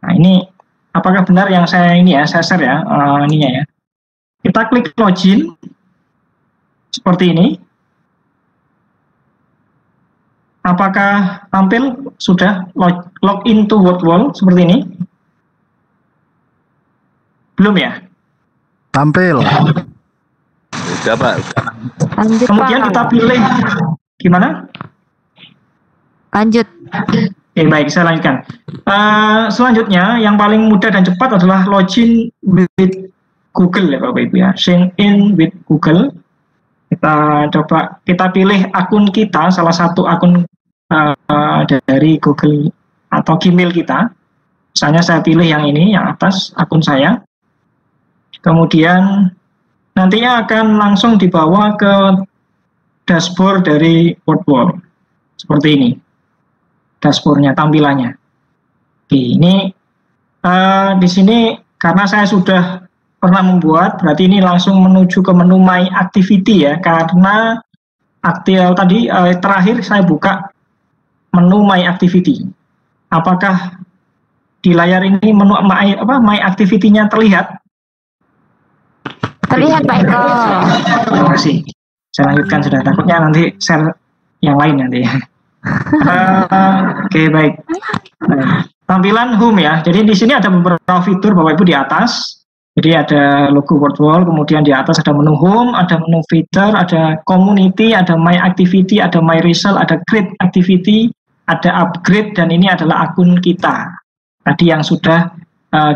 Nah ini apakah benar yang saya ini ya, saya share ya ininya ya. Kita klik login seperti ini. Apakah tampil sudah login to Wordwall seperti ini? Belum ya? Tampil. Udah Pak. Lanjut, Kemudian Pak. kita pilih gimana? Lanjut. Oke, baik, saya lanjutkan. Selanjutnya, yang paling mudah dan cepat adalah login with Google ya Bapak Ibu ya. Sign in with Google. Kita pilih akun kita, salah satu akun dari Google atau Gmail kita. Misalnya saya pilih yang ini, yang atas, akun saya. Kemudian nantinya akan langsung dibawa ke dashboard dari WordWall. Seperti ini. Dashboardnya, tampilannya. Oke, ini di sini karena saya sudah pernah membuat, berarti ini langsung menuju ke menu My Activity ya, karena tadi terakhir saya buka menu My Activity. Apakah di layar ini menu My Activity-nya terlihat? Terlihat Pak Eko. Terima kasih. Saya lanjutkan sudah, takutnya nanti share yang lain nanti. Oke, baik. Tampilan home ya. Jadi di sini ada beberapa fitur Bapak Ibu di atas. Jadi ada logo WordWall, kemudian di atas ada menu home, ada menu fitur, ada community, ada my activity, ada my result, ada create activity, ada upgrade, dan ini adalah akun kita. Tadi yang sudah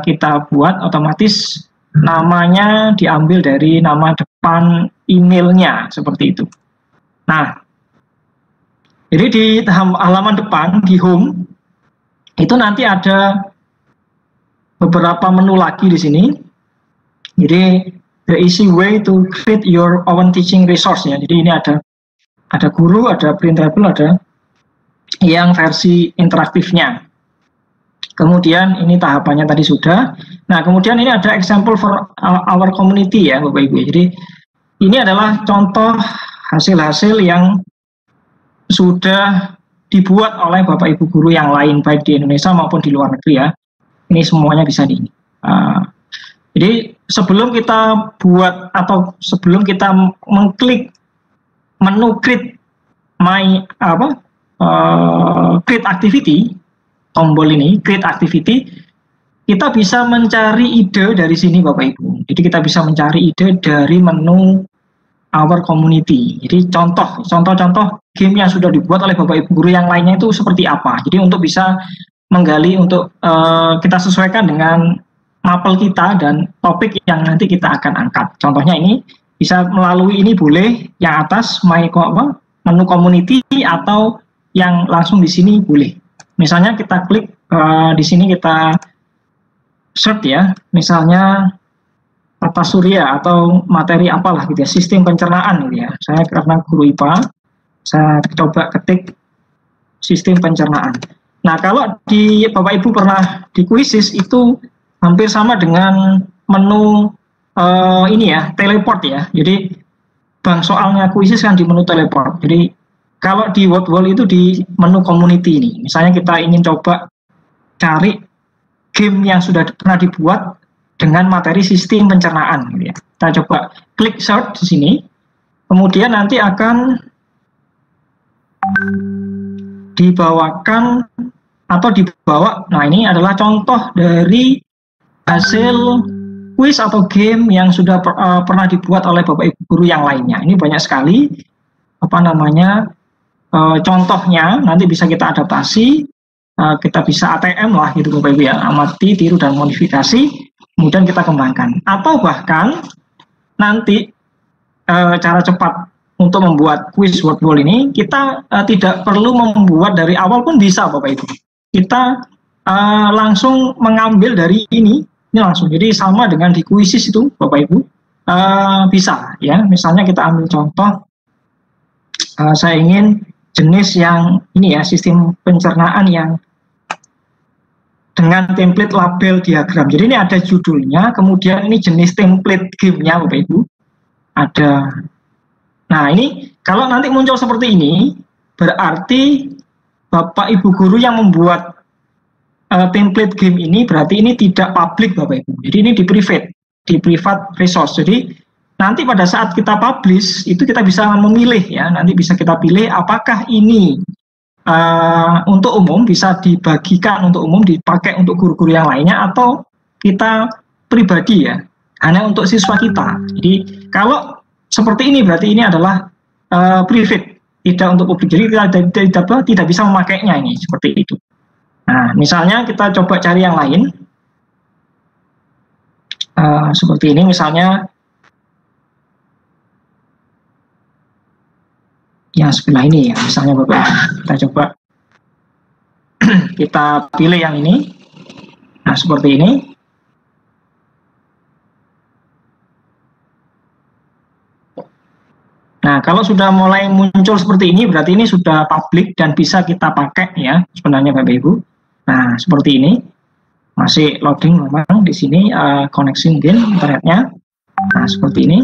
kita buat otomatis namanya diambil dari nama depan emailnya seperti itu. Nah, jadi di halaman depan, di home, itu nanti ada beberapa menu lagi di sini. Jadi, the easy way to create your own teaching resource ya. Jadi ini ada guru, ada printable, ada yang versi interaktifnya. Kemudian ini tahapannya tadi sudah. Nah, kemudian ini ada example for our community ya, Bapak Ibu. Jadi ini adalah contoh hasil-hasil yang sudah dibuat oleh Bapak Ibu guru yang lain, baik di Indonesia maupun di luar negeri ya. Ini semuanya bisa di ini. Jadi sebelum kita buat atau sebelum kita mengklik menu create create activity, tombol ini create activity, kita bisa mencari ide dari sini Bapak Ibu. Jadi kita bisa mencari ide dari menu our community. Jadi contoh-contoh game yang sudah dibuat oleh Bapak Ibu guru yang lainnya itu seperti apa. Jadi untuk bisa menggali, untuk kita sesuaikan dengan mapel kita dan topik yang nanti kita akan angkat. Contohnya ini bisa melalui ini boleh yang atas menu community, atau yang langsung di sini boleh. Misalnya kita klik di sini, kita search ya, misalnya tata surya atau materi apalah gitu ya, sistem pencernaan gitu ya. Saya karena guru IPA, saya coba ketik sistem pencernaan. Nah, kalau di Bapak Ibu pernah di Quizzes itu hampir sama dengan menu ini ya, teleport ya. Jadi bank soalnya Quizzes kan di menu teleport. Jadi kalau di WordWall itu di menu community ini. Misalnya kita ingin coba cari game yang sudah pernah dibuat dengan materi sistem pencernaan gitu ya. Kita coba klik search di sini. Kemudian nanti akan dibawakan atau dibawa. Nah, ini adalah contoh dari hasil quiz atau game yang sudah pernah dibuat oleh Bapak Ibu guru yang lainnya. Ini banyak sekali contohnya, nanti bisa kita adaptasi, kita bisa ATM lah gitu Bapak Ibu ya, amati, tiru, dan modifikasi, kemudian kita kembangkan. Atau bahkan nanti cara cepat untuk membuat quiz WordWall ini, kita tidak perlu membuat dari awal pun bisa Bapak Ibu. Kita langsung mengambil dari ini langsung. Jadi sama dengan di Quizzes itu Bapak Ibu bisa ya. Misalnya kita ambil contoh, saya ingin jenis yang ini ya, sistem pencernaan yang dengan template label diagram. Jadi ini ada judulnya, kemudian ini jenis template gamenya Bapak Ibu ada. Nah, ini kalau nanti muncul seperti ini, berarti Bapak Ibu guru yang membuat template game ini berarti ini tidak public Bapak Ibu. Jadi ini di private resource. Jadi nanti pada saat kita publish itu kita bisa memilih ya. Nanti bisa kita pilih apakah ini untuk umum, bisa dibagikan untuk umum, dipakai untuk guru-guru yang lainnya, atau kita pribadi ya, hanya untuk siswa kita. Jadi kalau seperti ini berarti ini adalah private, tidak untuk publik. Jadi tidak bisa memakainya ini seperti itu. Nah, misalnya kita coba cari yang lain. Seperti ini misalnya yang sebelah ini ya, misalnya Bapak, kita coba kita pilih yang ini. Nah, seperti ini. Nah, kalau sudah mulai muncul seperti ini, berarti ini sudah publik dan bisa kita pakai ya, sebenarnya Bapak Ibu. Nah, seperti ini. Masih loading memang di sini koneksi mungkin internetnya. Nah, seperti ini.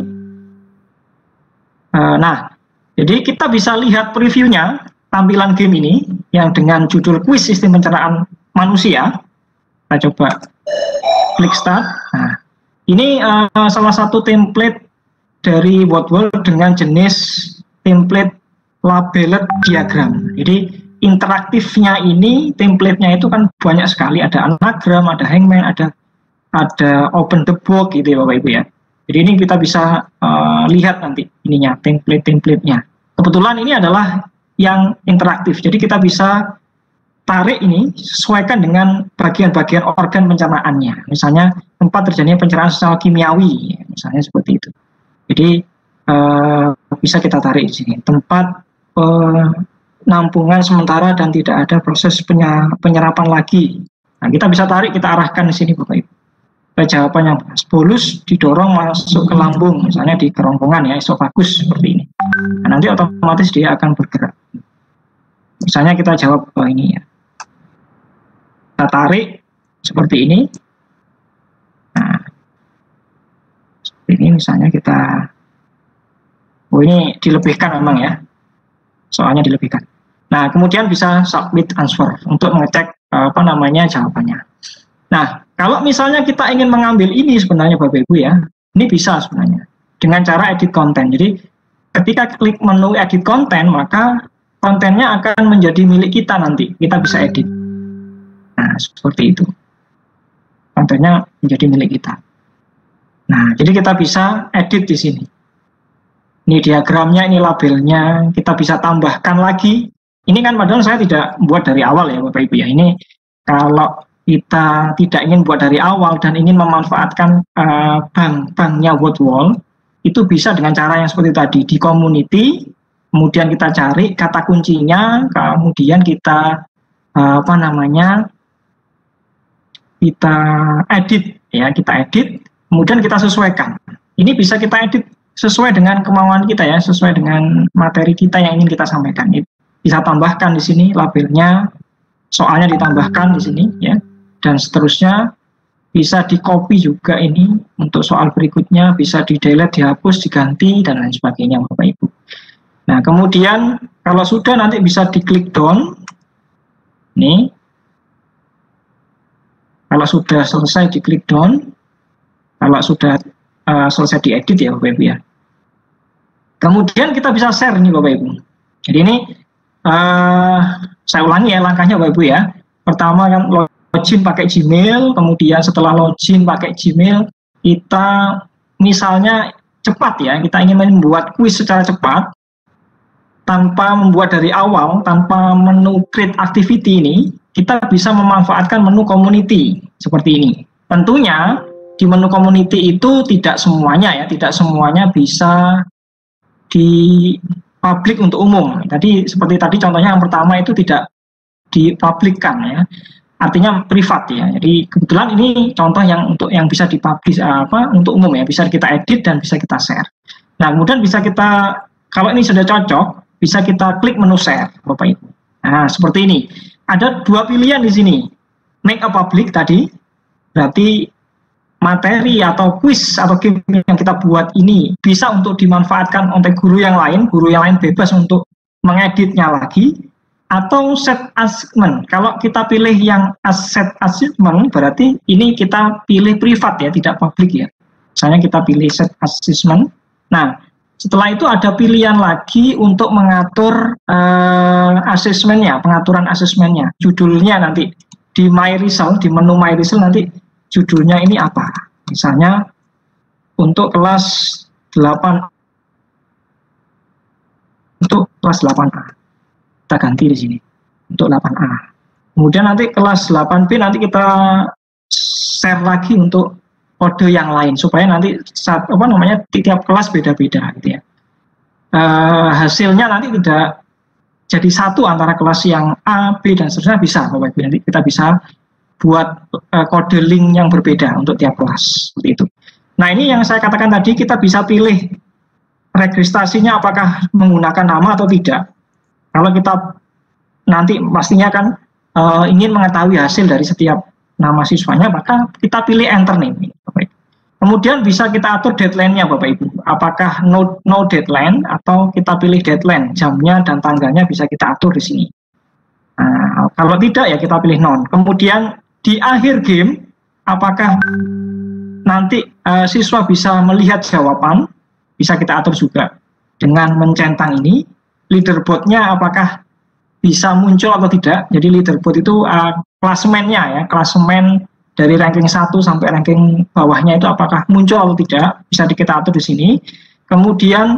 Nah, jadi kita bisa lihat previewnya tampilan game ini yang dengan judul kuis sistem pencernaan manusia. Kita coba klik start. Nah, ini salah satu template dari WordWall dengan jenis template labeled diagram. Jadi interaktifnya ini, template-nya itu kan banyak sekali, ada anagram, ada hangman, ada open the book gitu ya Bapak Ibu ya. Jadi ini kita bisa lihat nanti ininya, template-nya. Kebetulan ini adalah yang interaktif, jadi kita bisa tarik ini, sesuaikan dengan bagian-bagian organ pencernaannya. Misalnya tempat terjadinya pencernaan secara kimiawi, misalnya seperti itu. Jadi bisa kita tarik di sini, tempat penampungan sementara dan tidak ada proses penyerapan lagi. Nah, kita bisa tarik, kita arahkan di sini Bapak Ibu. Jawabannya bolus didorong masuk ke lambung, misalnya di kerongkongan ya, esofagus seperti ini. Nah, nanti otomatis dia akan bergerak. Misalnya kita jawab ini ya. Kita tarik seperti ini. Nah, seperti ini misalnya kita, ini dilebihkan memang ya. Soalnya dilebihkan. Nah, kemudian bisa submit answer untuk mengecek jawabannya. Nah, kalau misalnya kita ingin mengambil ini sebenarnya Bapak Ibu ya, ini bisa sebenarnya dengan cara edit konten. Jadi ketika klik menu edit konten, maka kontennya akan menjadi milik kita nanti. Kita bisa edit. Nah, seperti itu. Kontennya menjadi milik kita. Nah, jadi kita bisa edit di sini. Ini diagramnya, ini labelnya, kita bisa tambahkan lagi. Ini kan padahal saya tidak buat dari awal ya Bapak Ibu ya. Ini kalau kita tidak ingin buat dari awal dan ingin memanfaatkan banknya WordWall, itu bisa dengan cara yang seperti tadi, di community, kemudian kita cari kata kuncinya, kemudian kita kita edit ya, kita edit, kemudian kita sesuaikan. Ini bisa kita edit sesuai dengan kemauan kita ya, sesuai dengan materi kita yang ingin kita sampaikan. Bisa tambahkan di sini labelnya, soalnya ditambahkan di sini ya, dan seterusnya. Bisa di copy juga ini untuk soal berikutnya, bisa di delete, dihapus, diganti dan lain sebagainya Bapak Ibu. Nah, kemudian kalau sudah nanti bisa diklik down. Nih. Kalau sudah selesai diklik down. Kalau sudah selesai diedit ya Bapak Ibu ya. Kemudian kita bisa share nih Bapak Ibu. Jadi ini saya ulangi ya langkahnya Bapak Ibu ya. Pertama kan login pakai Gmail, kemudian setelah login pakai Gmail, kita misalnya cepat ya, kita ingin membuat kuis secara cepat, tanpa membuat dari awal, tanpa menu create activity ini, kita bisa memanfaatkan menu community seperti ini. Tentunya di menu community itu tidak semuanya ya, tidak semuanya bisa di publik untuk umum. Tadi seperti tadi contohnya yang pertama itu tidak dipublikkan ya, artinya privat ya. Jadi kebetulan ini contoh yang untuk yang bisa dipublish untuk umum ya, bisa kita edit dan bisa kita share. Nah, kemudian bisa kita, kalau ini sudah cocok, bisa kita klik menu share Bapak Ibu. Nah, seperti ini. Ada dua pilihan di sini. Make a public tadi berarti materi atau kuis atau game yang kita buat ini bisa untuk dimanfaatkan oleh guru yang lain bebas untuk mengeditnya lagi, atau set assignment. Kalau kita pilih yang set assignment, berarti ini kita pilih privat ya, tidak publik ya. Misalnya kita pilih set assignment. Nah, setelah itu ada pilihan lagi untuk mengatur asesmennya, pengaturan asesmennya. Judulnya nanti di My Result, di menu My Result nanti judulnya ini apa? Misalnya untuk kelas 8 kelas 8A. Kita ganti di sini untuk 8A. Kemudian nanti kelas 8B nanti kita share lagi untuk kode yang lain supaya nanti tiap kelas beda-beda gitu ya. Hasilnya nanti tidak jadi satu antara kelas yang A, B dan seterusnya, bisa Bapak Ibu. Nanti kita bisa buat kode link yang berbeda untuk tiap kelas seperti itu. Nah, ini yang saya katakan tadi, kita bisa pilih registrasinya apakah menggunakan nama atau tidak. Kalau kita nanti pastinya kan ingin mengetahui hasil dari setiap nama siswanya, maka kita pilih enter name. Kemudian bisa kita atur deadline-nya Bapak Ibu. Apakah no deadline atau kita pilih deadline, jamnya dan tanggalnya bisa kita atur di sini. Nah, kalau tidak ya kita pilih non. Kemudian di akhir game, apakah nanti siswa bisa melihat jawaban, bisa kita atur juga dengan mencentang ini. Leaderboard-nya apakah bisa muncul atau tidak. Jadi leaderboard itu klasemennya ya, klasemen dari ranking 1 sampai ranking bawahnya itu apakah muncul atau tidak, bisa kita atur di sini. Kemudian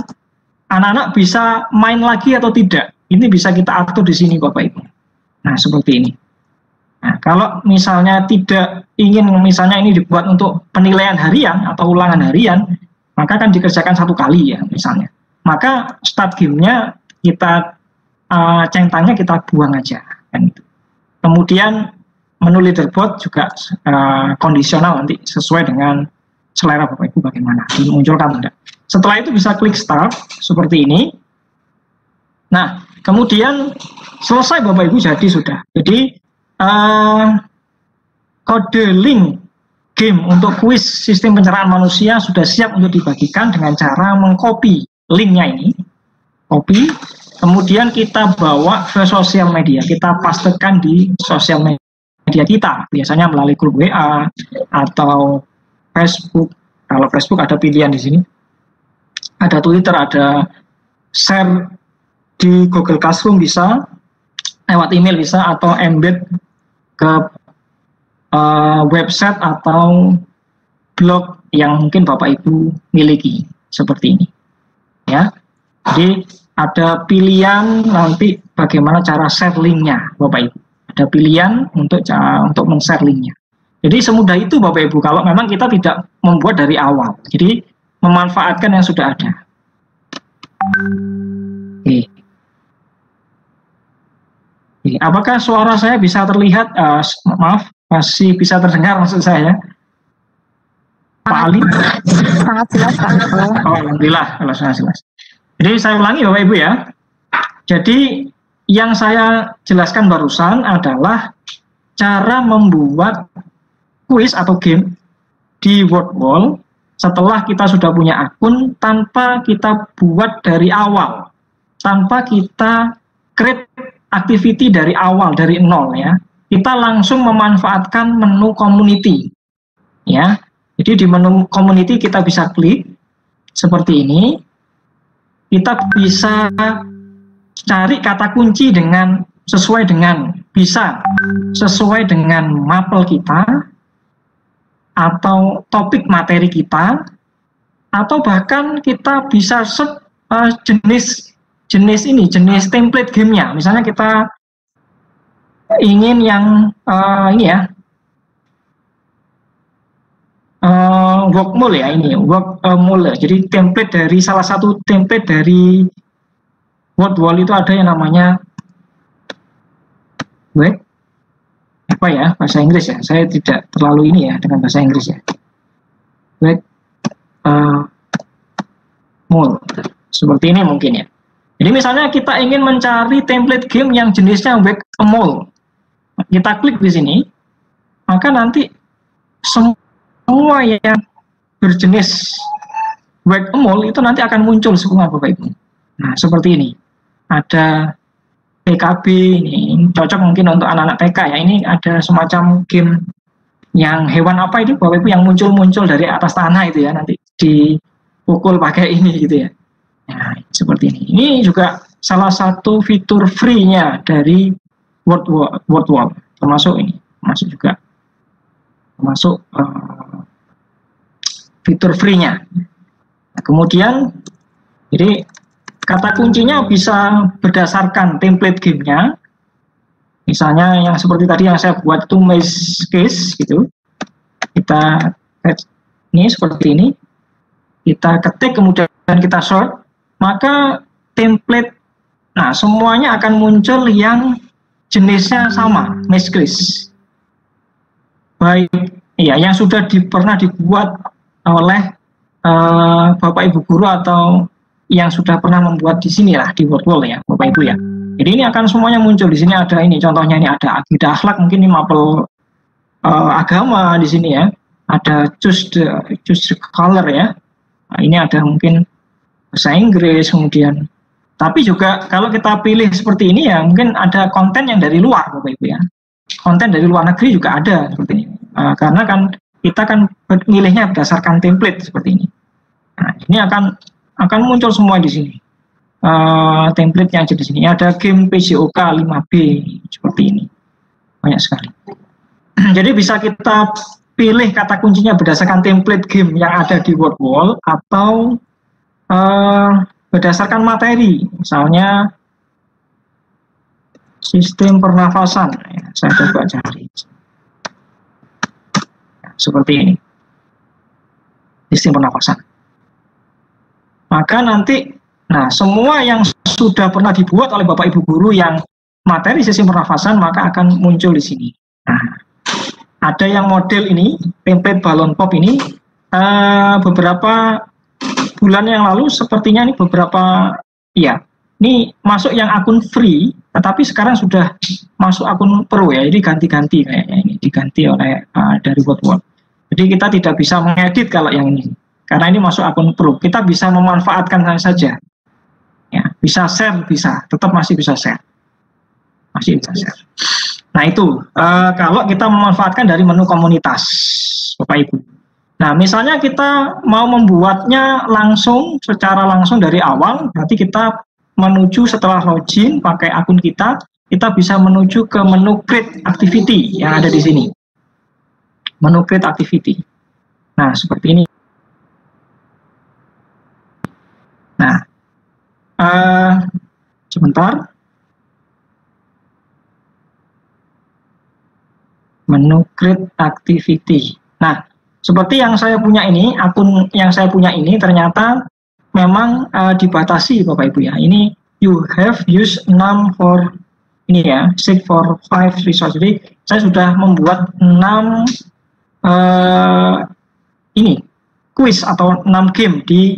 anak-anak bisa main lagi atau tidak, ini bisa kita atur di sini Bapak Ibu. Nah, seperti ini. Nah, kalau misalnya tidak ingin misalnya ini dibuat untuk penilaian harian atau ulangan harian, maka kan dikerjakan satu kali ya misalnya. Maka start game-nya kita centangnya kita buang aja kan itu. Kemudian menu leaderboard juga kondisional nanti sesuai dengan selera Bapak Ibu bagaimana dimunculkan tidak. Setelah itu bisa klik start seperti ini. Nah, kemudian selesai Bapak Ibu, jadi sudah. Jadi kode link game untuk kuis sistem pencernaan manusia sudah siap untuk dibagikan dengan cara mengcopy linknya ini, copy, kemudian kita bawa ke sosial media, kita pastekan di sosial media kita, biasanya melalui grup WA atau Facebook. Kalau Facebook ada pilihan di sini, ada Twitter, ada share di Google Classroom bisa, lewat email bisa, atau embed ke website atau blog yang mungkin Bapak Ibu miliki seperti ini ya. Jadi ada pilihan nanti bagaimana cara share linknya Bapak Ibu, ada pilihan untuk men-share linknya. Jadi semudah itu Bapak Ibu kalau memang kita tidak membuat dari awal, jadi memanfaatkan yang sudah ada. Oke. Apakah suara saya bisa terlihat? Maaf, masih bisa terdengar maksud saya? Pak Ali? Sangat jelas Pak. Oh, alhamdulillah kalau sangat jelas. Jadi saya ulangi Bapak Ibu ya. Jadi yang saya jelaskan barusan adalah cara membuat kuis atau game di WordWall setelah kita sudah punya akun, tanpa kita buat dari awal, tanpa kita create activity dari awal, dari nol ya. Kita langsung memanfaatkan menu community ya. Jadi di menu community kita bisa klik seperti ini. Kita bisa cari kata kunci dengan sesuai dengan mapel kita atau topik materi kita, atau bahkan kita bisa search jenis template gamenya. Misalnya kita ingin yang ini ya, workmule ya, ini workmule. Jadi template dari salah satu template dari WordWall itu ada yang namanya apa ya, bahasa Inggris ya. Saya tidak terlalu ini ya dengan bahasa Inggris ya. Workmule seperti ini mungkin ya. Jadi misalnya kita ingin mencari template game yang jenisnya Whack-A-Mole, kita klik di sini, maka nanti semua yang berjenis Whack-A-Mole itu nanti akan muncul semua Bapak Ibu. Nah seperti ini, ada PKB, ini cocok mungkin untuk anak-anak TK ya. Ini ada semacam game yang hewan apa itu Bapak Ibu yang muncul-muncul dari atas tanah itu ya, nanti dipukul pakai ini gitu ya. Nah, seperti ini. Ini juga salah satu fitur free-nya dari WordWall, termasuk ini, termasuk fitur free-nya. Nah, kemudian, jadi kata kuncinya bisa berdasarkan template gamenya. Misalnya yang seperti tadi yang saya buat itu maze case gitu. Kita ini seperti ini. Kita ketik kemudian kita sort, maka template, nah semuanya akan muncul yang jenisnya sama, maze case. Baik, ya yang sudah pernah dibuat oleh Bapak Ibu guru atau yang sudah pernah membuat di sini lah di WordWall ya, Bapak Ibu ya. Jadi ini akan semuanya muncul di sini. Ada ini contohnya, ini ada akidah akhlak, mungkin ini mapel agama di sini ya. Ada choose the color ya. Nah, ini ada mungkin bahasa Inggris kemudian. Tapi juga kalau kita pilih seperti ini ya mungkin ada konten yang dari luar Bapak Ibu ya. Konten dari luar negeri juga ada seperti ini. Karena kan kita kan milihnya berdasarkan template seperti ini. Nah, ini akan muncul semua di sini. Template yang ada di sini ada game PJOK 5B seperti ini, banyak sekali. Jadi bisa kita pilih kata kuncinya berdasarkan template game yang ada di WordWall atau berdasarkan materi, misalnya sistem pernafasan. Ya, saya coba cari seperti ini, sistem pernafasan. Maka nanti, nah semua yang sudah pernah dibuat oleh Bapak Ibu guru yang materi sistem pernafasan maka akan muncul di sini. Nah, ada yang model ini, template balon pop ini, beberapa bulan yang lalu sepertinya ini beberapa, ya, ini masuk yang akun free, tetapi sekarang sudah masuk akun pro ya, jadi ganti-ganti kayaknya ini, diganti oleh dari WordWall. Jadi kita tidak bisa mengedit kalau yang ini, karena ini masuk akun pro. Kita bisa memanfaatkan saja. Ya, bisa share, bisa, tetap masih bisa share. Masih bisa share. Nah itu, kalau kita memanfaatkan dari menu komunitas, Bapak Ibu. Nah misalnya kita mau membuatnya langsung, secara langsung dari awal, berarti kita menuju setelah login pakai akun kita bisa menuju ke menu create activity yang ada di sini. Menu create activity. Nah seperti ini. Nah, sebentar. Menu create activity. Nah, seperti yang saya punya ini, akun yang saya punya ini ternyata memang dibatasi Bapak Ibu ya. Ini you have used num for ini ya, 6 for 5 resource. Jadi saya sudah membuat 6 ini quiz atau 6 game di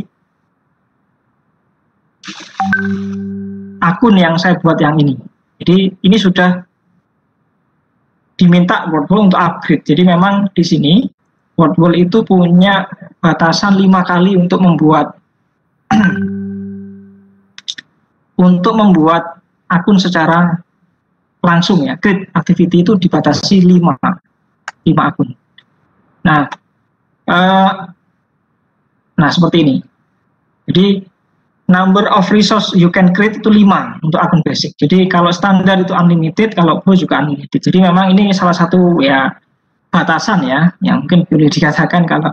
akun yang saya buat yang ini. Jadi ini sudah diminta WordWall untuk upgrade. Jadi memang di sini WordWall itu punya batasan 5 kali untuk membuat akun secara langsung ya. Create activity itu dibatasi 5 akun. Nah, seperti ini. Jadi number of resource you can create itu 5 untuk akun basic. Jadi kalau standar itu unlimited, kalau pro juga unlimited. Jadi memang ini salah satu ya batasan ya, yang mungkin boleh dikatakan kalau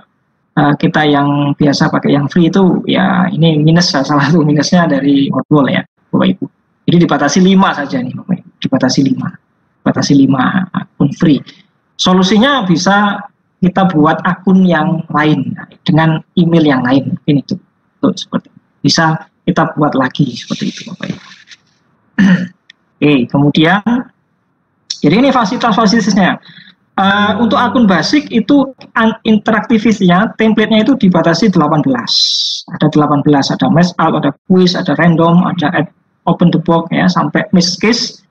kita yang biasa pakai yang free itu ya ini minus, salah satu minusnya dari WordWall ya, Bapak Ibu. Jadi dibatasi 5 saja nih Bapak Ibu. Dibatasi 5 akun free. Solusinya bisa kita buat akun yang lain dengan email yang lain, mungkin itu seperti itu. Bisa kita buat lagi seperti itu Bapak Ibu. Oke, kemudian jadi ini fasilitas-fasilitasnya. Untuk akun basic itu interaktivitasnya, template-nya itu dibatasi 18. Ada 18, ada match out, ada quiz, ada random, ada add open the box ya, sampai miss case.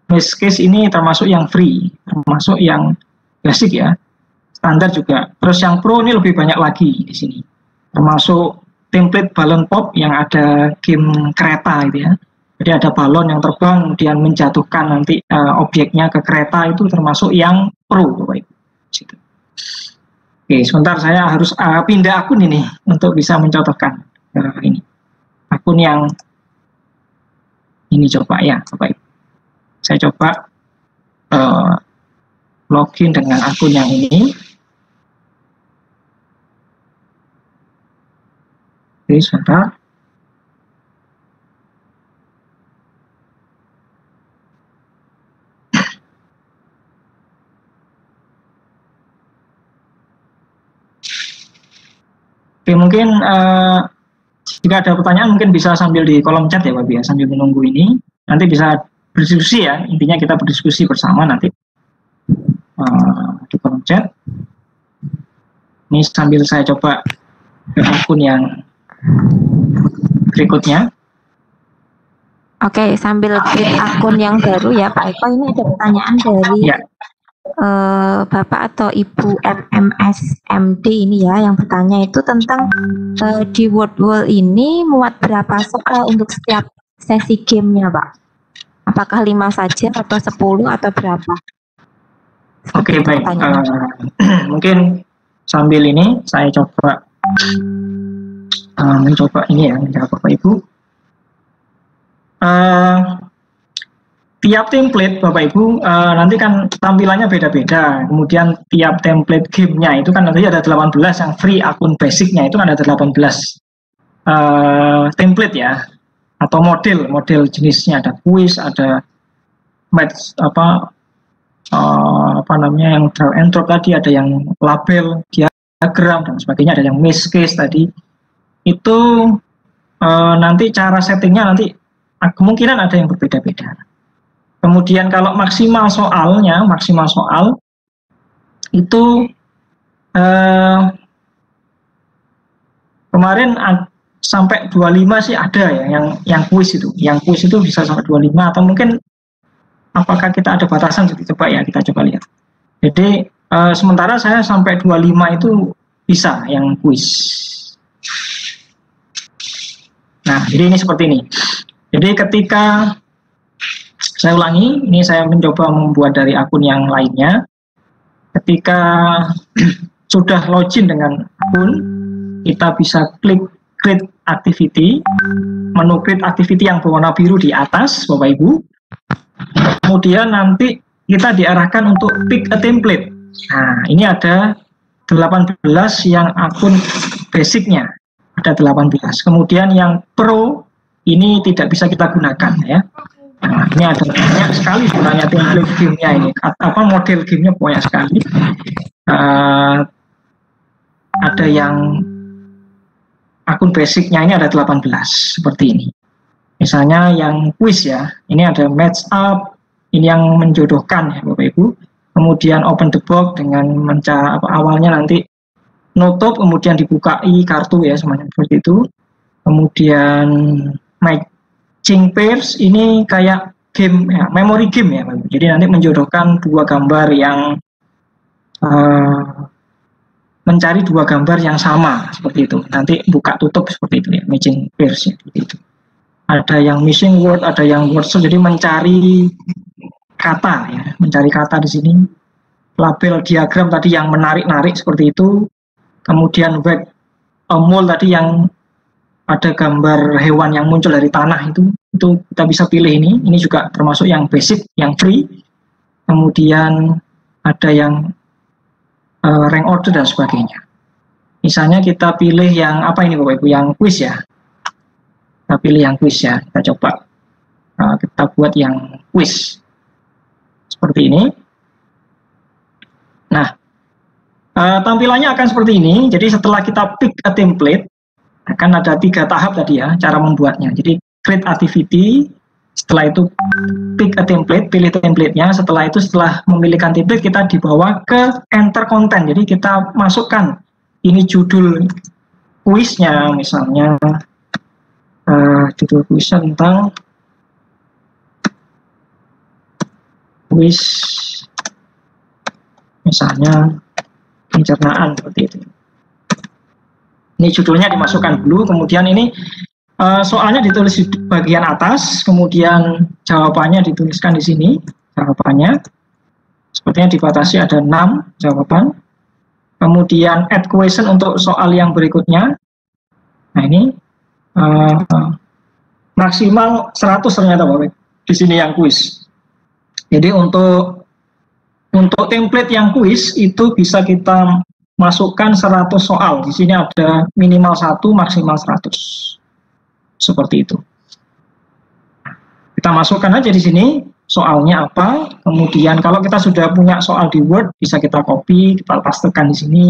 Miss case ini termasuk yang free, termasuk yang basic ya. Standar juga. Terus yang pro ini lebih banyak lagi di sini. Termasuk template balon pop yang ada game kereta gitu ya. Jadi ada balon yang terbang kemudian menjatuhkan nanti objeknya ke kereta, itu termasuk yang pro Bapak Ibu. Oke, sebentar saya harus pindah akun ini untuk bisa mencontohkan ini. Akun yang ini coba ya Bapak Ibu. Saya coba login dengan akun yang ini. Oke, sebentar. Oke, mungkin jika ada pertanyaan mungkin bisa sambil di kolom chat ya Bapak ya, sambil menunggu ini. Nanti bisa berdiskusi ya, intinya kita berdiskusi bersama nanti di kolom chat. Ini sambil saya coba ke akun yang berikutnya. Oke, sambil create akun yang baru ya Pak Eko, ini ada pertanyaan dari Ya. Bapak atau Ibu MMSMD ini ya, yang bertanya itu tentang di Wordwall ini muat berapa soal untuk setiap sesi gamenya Pak? Apakah 5 saja atau 10 atau berapa? Oke, baik. Mungkin sambil ini saya coba mencoba ini ya, menjawab Bapak Ibu. Tiap template Bapak Ibu nanti kan tampilannya beda-beda. Kemudian tiap template gamenya itu kan nanti ada 18 yang free, akun basicnya itu kan ada 18 template ya, atau model jenisnya, ada quiz, ada match apa namanya yang drag and drop tadi, ada yang label, diagram dan sebagainya, ada yang miss case tadi. Itu nanti cara settingnya nanti kemungkinan ada yang berbeda-beda. Kemudian kalau maksimal soal itu kemarin sampai 25 sih ada ya, yang quiz itu. Yang quiz itu bisa sampai 25, atau mungkin apakah kita ada batasan, coba ya kita coba lihat. Jadi sementara saya sampai 25 itu bisa yang quiz. Nah, jadi ini seperti ini. Jadi ketika saya ulangi, ini saya mencoba membuat dari akun yang lainnya. Ketika sudah login dengan akun, kita bisa klik create activity, menu create activity yang berwarna biru di atas, Bapak Ibu. Kemudian nanti kita diarahkan untuk pick a template. Nah, ini ada 18 yang akun basicnya, ada 18. Kemudian yang pro ini tidak bisa kita gunakan ya. Nah, ini ada banyak sekali sebenarnya template gamenya ini, apa model gamenya banyak sekali. Ada yang akun basicnya ini ada 18 seperti ini. Misalnya yang quiz ya, ini ada match up, ini yang menjodohkan ya Bapak Ibu. Kemudian open the box dengan awalnya nanti nutup, kemudian dibukai kartu ya, semuanya seperti itu. Kemudian matching pairs ini kayak game ya, memory game ya Bapak Ibu. Jadi nanti menjodohkan dua gambar yang mencari dua gambar yang sama seperti itu. Nanti buka tutup seperti itu ya, matching pairs ya, seperti itu. Ada yang missing word, ada yang word search, jadi mencari kata ya, mencari kata di sini. Label diagram tadi yang menarik-narik seperti itu. Kemudian back mole tadi yang ada gambar hewan yang muncul dari tanah itu kita bisa pilih ini. Ini juga termasuk yang basic, yang free. Kemudian ada yang rank order dan sebagainya. Misalnya kita pilih yang apa ini Bapak Ibu, yang quiz ya. Kita pilih yang quiz ya, kita coba kita buat yang quiz seperti ini. Nah, tampilannya akan seperti ini. Jadi setelah kita pick a template, akan ada 3 tahap tadi ya cara membuatnya. Jadi create activity, setelah itu pick a template, pilih templatenya. Setelah itu, setelah memilihkan template, kita dibawa ke enter content. Jadi kita masukkan ini judul kuisnya, misalnya judul kuisnya tentang kuis misalnya pencernaan seperti itu. Ini judulnya dimasukkan dulu, kemudian ini soalnya ditulis di bagian atas, kemudian jawabannya dituliskan di sini, jawabannya sepertinya dibatasi ada 6 jawaban. Kemudian add question untuk soal yang berikutnya. Nah ini maksimal 100 ternyata Bapak di sini yang kuis. Jadi untuk template yang kuis itu bisa kita masukkan 100 soal. Di sini ada minimal 1, maksimal 100. Seperti itu. Kita masukkan aja di sini soalnya apa. Kemudian kalau kita sudah punya soal di Word, bisa kita copy, kita pastekan di sini.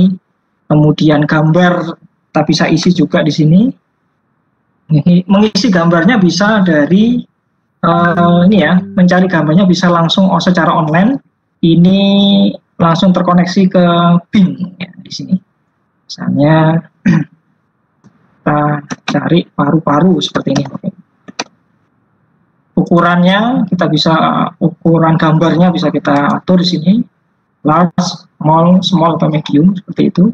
Kemudian gambar kita bisa isi juga di sini. Mengisi gambarnya bisa dari ini ya, mencari gambarnya bisa langsung secara online. Ini langsung terkoneksi ke Bing ya, di sini. Misalnya kita cari paru-paru seperti ini. Ukurannya kita bisa, ukuran gambarnya bisa kita atur di sini, large, small atau medium seperti itu.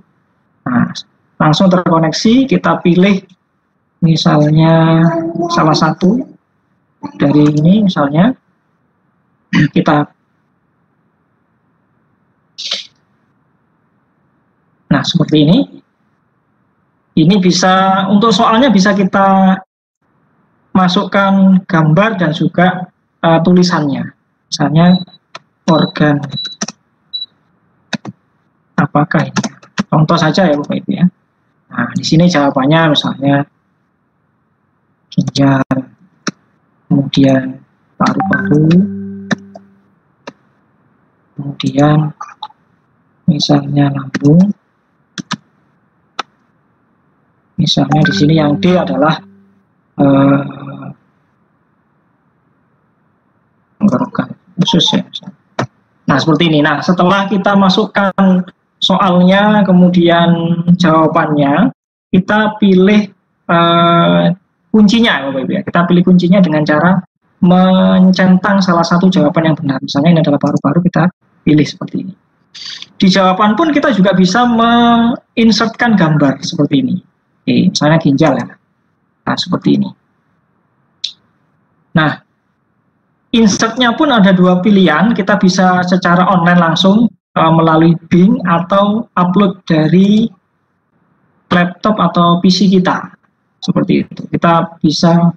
Nah, langsung terkoneksi, kita pilih misalnya salah satu dari ini, misalnya kita. Nah, seperti ini. Ini bisa, untuk soalnya bisa kita masukkan gambar dan juga tulisannya. Misalnya organ apakah ini? Contoh saja ya Bapak Ibu ya. Nah, di sini jawabannya misalnya ginjal, kemudian paru-paru, kemudian misalnya lambung. Misalnya di sini yang D adalah organ khusus ya. Nah, seperti ini. Nah, setelah kita masukkan soalnya, kemudian jawabannya, kita pilih kuncinya, Bapak Ibu ya. Kita pilih kuncinya dengan cara mencentang salah satu jawaban yang benar. Misalnya ini adalah paru-paru, kita pilih seperti ini. Di jawaban pun kita juga bisa menginsertkan gambar seperti ini. Oke, misalnya ginjal ya. Nah, seperti ini. Nah, insertnya pun ada dua pilihan. Kita bisa secara online langsung melalui Bing atau upload dari laptop atau PC kita. Seperti itu. Kita bisa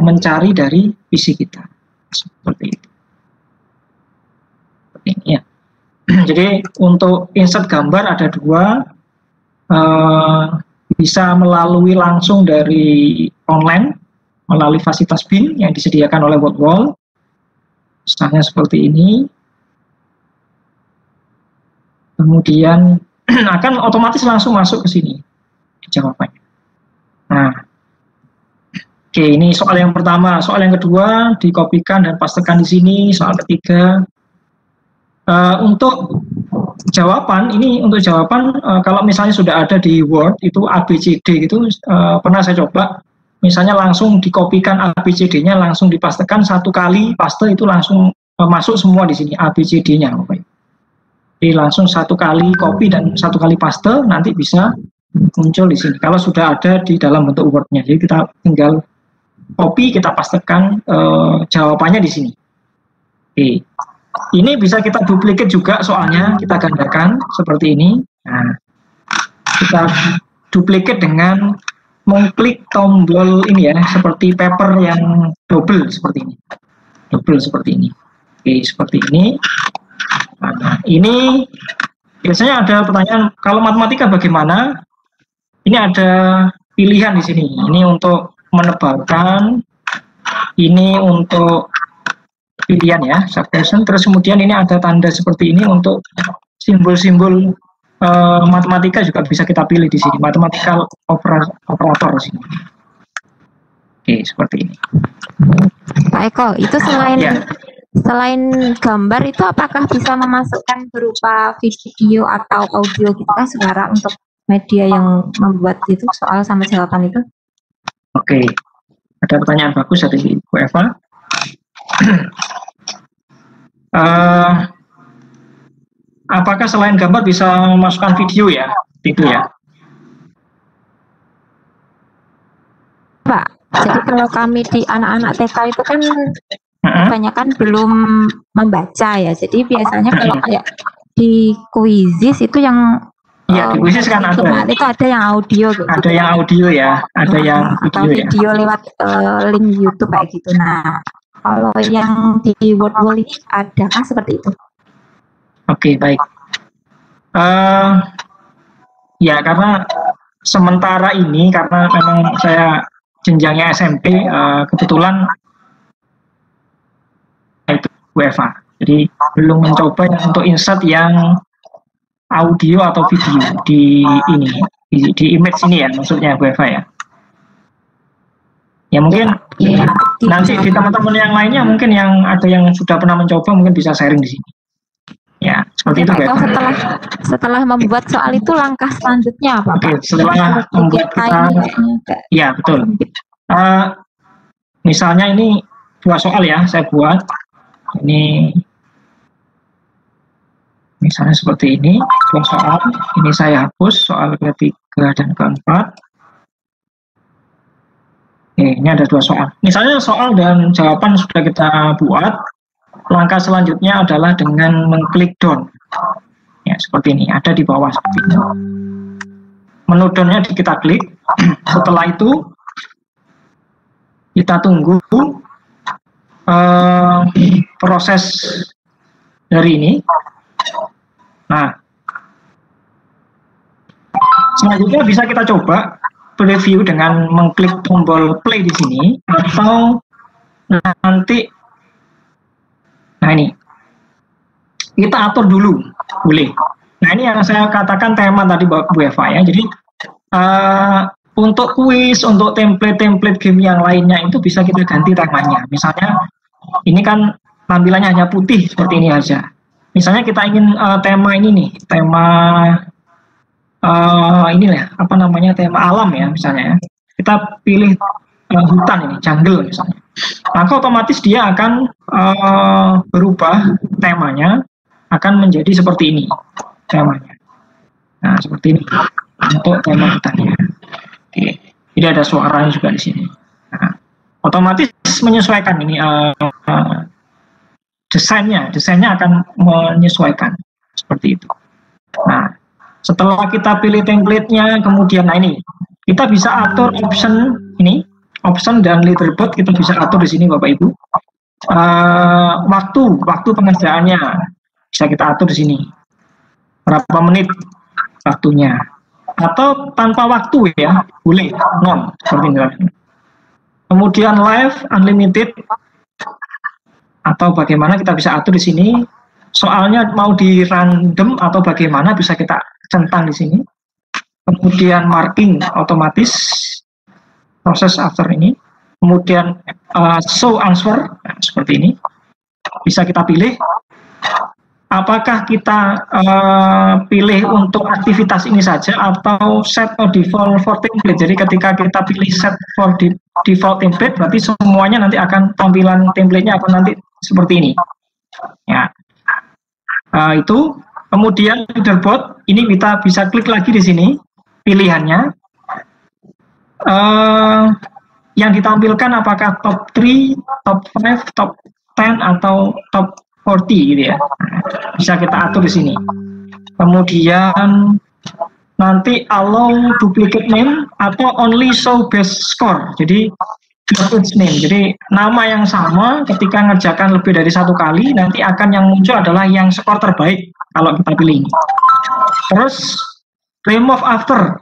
mencari dari PC kita. Seperti itu. Seperti ini ya. Jadi untuk insert gambar ada dua. Bisa melalui langsung dari online, melalui fasilitas Bing yang disediakan oleh WordWall. Misalnya seperti ini. Kemudian akan otomatis langsung masuk ke sini jawabannya. Nah, oke, ini soal yang pertama. Soal yang kedua dikopikan dan pastekan di sini. Soal ketiga. Untuk jawaban ini, kalau misalnya sudah ada di Word itu ABCD gitu, pernah saya coba. Misalnya langsung dikopikan ABCD-nya, langsung dipastekan satu kali paste itu langsung masuk semua di sini ABCD-nya. Jadi langsung satu kali copy dan satu kali paste nanti bisa muncul di sini. Kalau sudah ada di dalam bentuk Word-nya, jadi kita tinggal copy, kita pastekan jawabannya di sini. Oke. Ini bisa kita duplikat juga soalnya, kita gandakan seperti ini. Nah, kita duplikat dengan mengklik tombol ini ya, seperti paper yang double seperti ini. Double seperti ini. Oke, seperti ini. Nah, ini biasanya ada pertanyaan, kalau matematika bagaimana? Ini ada pilihan di sini. Ini untuk menebalkan, ini untuk pilihan ya, subtraction. Terus kemudian ini ada tanda seperti ini untuk simbol-simbol matematika juga bisa kita pilih di sini, mathematical operator di sini. Oke, seperti ini. Pak Eko, itu selain gambar itu apakah bisa memasukkan berupa video atau audio gitu kan sekarang untuk media yang membuat itu soal sama jawaban itu? Oke, ada pertanyaan bagus dari Bu Eva. Apakah selain gambar bisa memasukkan video ya? Itu ya. Pak, jadi kalau kami di anak-anak TK itu kan kebanyakan belum membaca ya. Jadi biasanya kalau kayak di Quizizz itu yang iya, di Quizizz kan ada. Itu ada yang audio gitu. Ada yang audio ya, ada yang atau video ya. Lewat link YouTube kayak gitu. Nah, kalau yang di WordWall ini adakah seperti itu? Oke, baik. Ya, karena sementara ini, karena memang saya jenjangnya SMP, kebetulan itu UEFA. Jadi belum mencoba untuk insert yang audio atau video di ini. di image ini ya, maksudnya Bu Eva ya. Ya mungkin nanti di teman-teman yang lainnya mungkin yang ada yang sudah pernah mencoba mungkin bisa sharing di sini. Ya, seperti itu Bu Eva. Setelah membuat soal itu langkah selanjutnya apa? Oke, setelah membuat kita, ya betul. Misalnya ini 2 soal ya, saya buat. Ini misalnya seperti ini, 2 soal. Ini saya hapus soal ketiga dan keempat. Ini ada 2 soal. Misalnya soal dan jawaban sudah kita buat. Langkah selanjutnya adalah dengan mengklik down. Ya, seperti ini. Ada di bawah seperti ini. Menu down-nya kita klik. Setelah itu kita tunggu proses dari ini. Nah, selanjutnya bisa kita coba preview dengan mengklik tombol play di sini, atau nanti, nah ini kita atur dulu, boleh. Nah ini yang saya katakan tema tadi Bu Eva ya. Jadi untuk kuis, untuk template game yang lainnya itu bisa kita ganti temanya. Misalnya ini kan tampilannya hanya putih seperti ini aja. Misalnya kita ingin tema ini nih, tema inilah apa namanya, tema alam ya misalnya ya. Kita pilih hutan ini, jungle misalnya. Maka otomatis dia akan berubah temanya, akan menjadi seperti ini temanya. Nah seperti ini untuk tema hutannya. Oke. Jadi ada suaranya juga di sini. Nah, otomatis menyesuaikan ini desainnya akan menyesuaikan seperti itu. Nah, setelah kita pilih template-nya, kemudian nah ini kita bisa atur option ini, option dan leaderboard kita bisa atur di sini Bapak Ibu. Waktu pengerjaannya bisa kita atur di sini. Berapa menit waktunya? Atau tanpa waktu ya, boleh non seperti ini. Kemudian live, unlimited, atau bagaimana kita bisa atur di sini. Soalnya mau di random atau bagaimana bisa kita centang di sini. Kemudian marking otomatis, proses after ini. Kemudian show answer, nah, seperti ini. Bisa kita pilih. Apakah kita pilih untuk aktivitas ini saja atau set or default for template. Jadi ketika kita pilih set for default template, berarti semuanya nanti akan tampilan template-nya akan nanti seperti ini. Ya, itu. Kemudian leaderboard ini kita bisa klik lagi di sini pilihannya. Yang ditampilkan apakah top 3, top 5, top 10 atau top 40 gitu ya. Bisa kita atur di sini. Kemudian nanti allow duplicate name atau only show best score. Jadi name. Jadi nama yang sama ketika ngerjakan lebih dari 1 kali nanti akan yang muncul adalah yang skor terbaik kalau kita pilih ini. Terus remove after.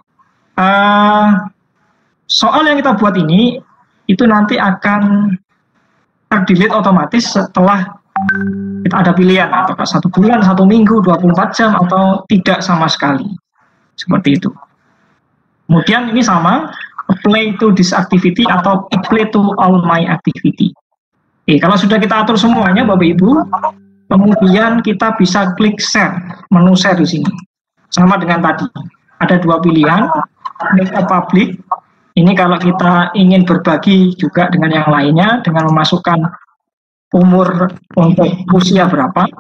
Soal yang kita buat ini itu nanti akan terdelete otomatis setelah kita ada pilihan apakah 1 bulan, 1 minggu, 24 jam atau tidak sama sekali. Seperti itu. Kemudian ini sama, apply to this activity atau apply to all my activity. Oke, kalau sudah kita atur semuanya Bapak Ibu, kemudian kita bisa klik share, menu share di sini. Sama dengan tadi. Ada 2 pilihan, make a public. Ini kalau kita ingin berbagi juga dengan yang lainnya dengan memasukkan umur untuk usia berapa,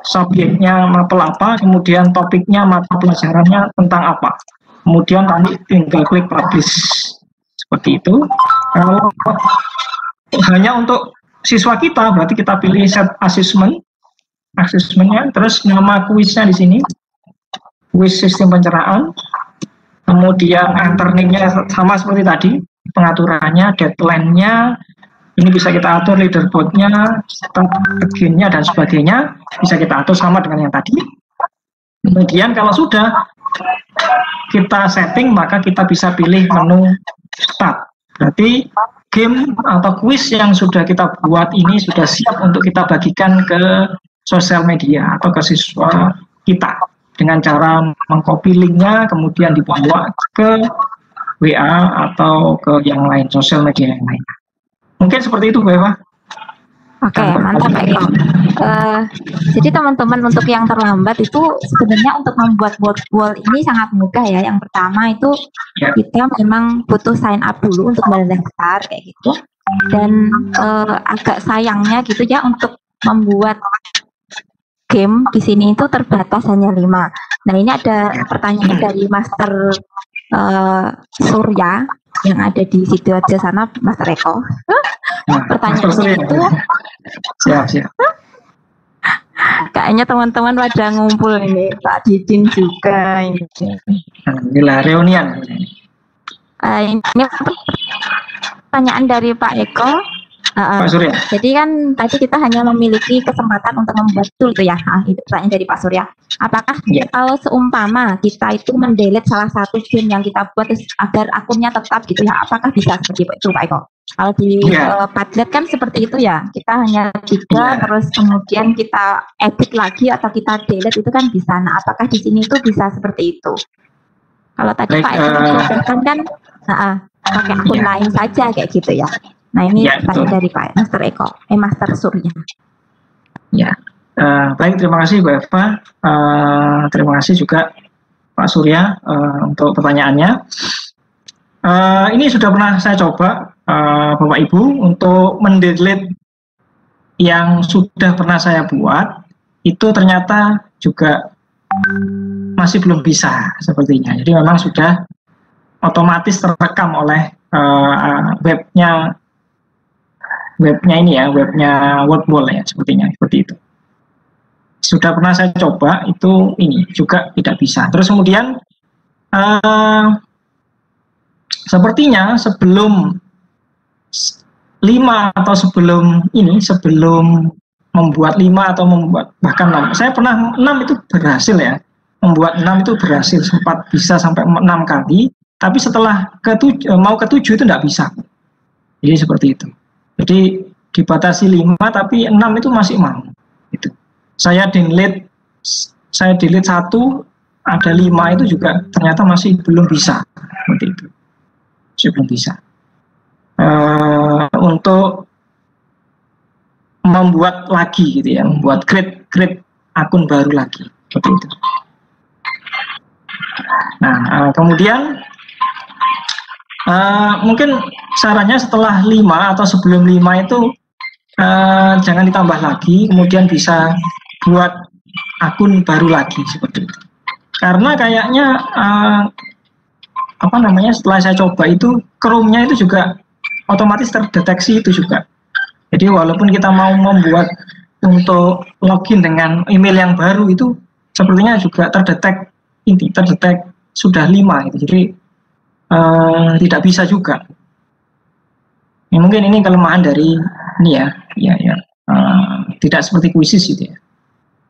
subjeknya mapel apa, kemudian topiknya mata pelajarannya tentang apa. Kemudian nanti tinggal klik publish. Seperti itu. Kalau hanya untuk siswa kita, berarti kita pilih set assessment-nya, terus nama kuisnya di sini, kuis sistem pencernaan. Kemudian enter name-nya sama seperti tadi, pengaturannya, deadline-nya. Ini bisa kita atur leaderboard-nya, begin-nya dan sebagainya, bisa kita atur sama dengan yang tadi. Kemudian kalau sudah kita setting, maka kita bisa pilih menu start. Berarti game atau quiz yang sudah kita buat ini sudah siap untuk kita bagikan ke sosial media atau ke siswa kita. dengan cara mengcopy linknya kemudian dibawa ke WA atau ke yang lain, sosial media yang lain. Mungkin seperti itu, Bu Eva. Oke, mantap Pak Eko. Jadi teman-teman untuk yang terlambat itu sebenarnya untuk membuat wall ini sangat mudah ya. Yang pertama itu kita memang butuh sign up dulu untuk mendaftar kayak gitu. Dan agak sayangnya gitu ya untuk membuat game di sini itu terbatas hanya 5. Nah ini ada pertanyaan dari Master Surya yang ada di Sidoarjo sana, Master Eko. Pertanyaannya itu siap. Kayaknya teman-teman pada ngumpul ini, Pak Didin juga ini. Alhamdulillah reunian. Ini pertanyaan dari Pak Eko. Pak Surya. Jadi kan tadi kita hanya memiliki kesempatan untuk membuat tool tuh ya. Itu pertanyaan dari Pak Surya. Apakah kalau seumpama kita itu mendelete salah satu game yang kita buat agar akunnya tetap gitu ya, apakah bisa seperti itu Pak Eko? Kalau di Padlet kan seperti itu ya, kita hanya terus kemudian kita edit lagi atau kita delete itu kan bisa. Nah apakah di sini itu bisa seperti itu? Kalau tadi Pak Eko menjelaskan kan pakai akun lain saja kayak gitu ya. Nah ini pertanyaan dari Pak Master Eko, Master Surya. Ya, baik, terima kasih Bu Eva. Terima kasih juga Pak Surya untuk pertanyaannya. Ini sudah pernah saya coba Bapak Ibu untuk mendelete yang sudah pernah saya buat, itu ternyata juga masih belum bisa sepertinya. Jadi memang sudah otomatis terekam oleh webnya ini ya, webnya WordWall ya, sepertinya seperti itu. Sudah pernah saya coba, itu ini juga tidak bisa. Terus kemudian sepertinya sebelum 5 atau sebelum membuat 5 atau membuat bahkan 6, saya pernah 6 itu berhasil ya, membuat 6 itu berhasil, sempat bisa sampai 6 kali, tapi setelah mau ke 7 itu tidak bisa. Jadi seperti itu. Jadi dibatasi 5 tapi 6 itu masih mau. Itu. Saya delete 1, ada 5 itu juga ternyata masih belum bisa. Seperti itu. Masih belum bisa. Untuk membuat lagi gitu ya, membuat create akun baru lagi. Seperti itu. Nah, kemudian mungkin sarannya setelah 5 atau sebelum 5 itu jangan ditambah lagi, kemudian bisa buat akun baru lagi seperti itu. Karena kayaknya setelah saya coba itu Chrome-nya itu juga otomatis terdeteksi itu juga. Jadi walaupun kita mau membuat untuk login dengan email yang baru itu sepertinya juga terdetek sudah 5 gitu. Jadi tidak bisa juga. Ya, mungkin ini kelemahan dari ini ya, tidak seperti Quizzes gitu ya.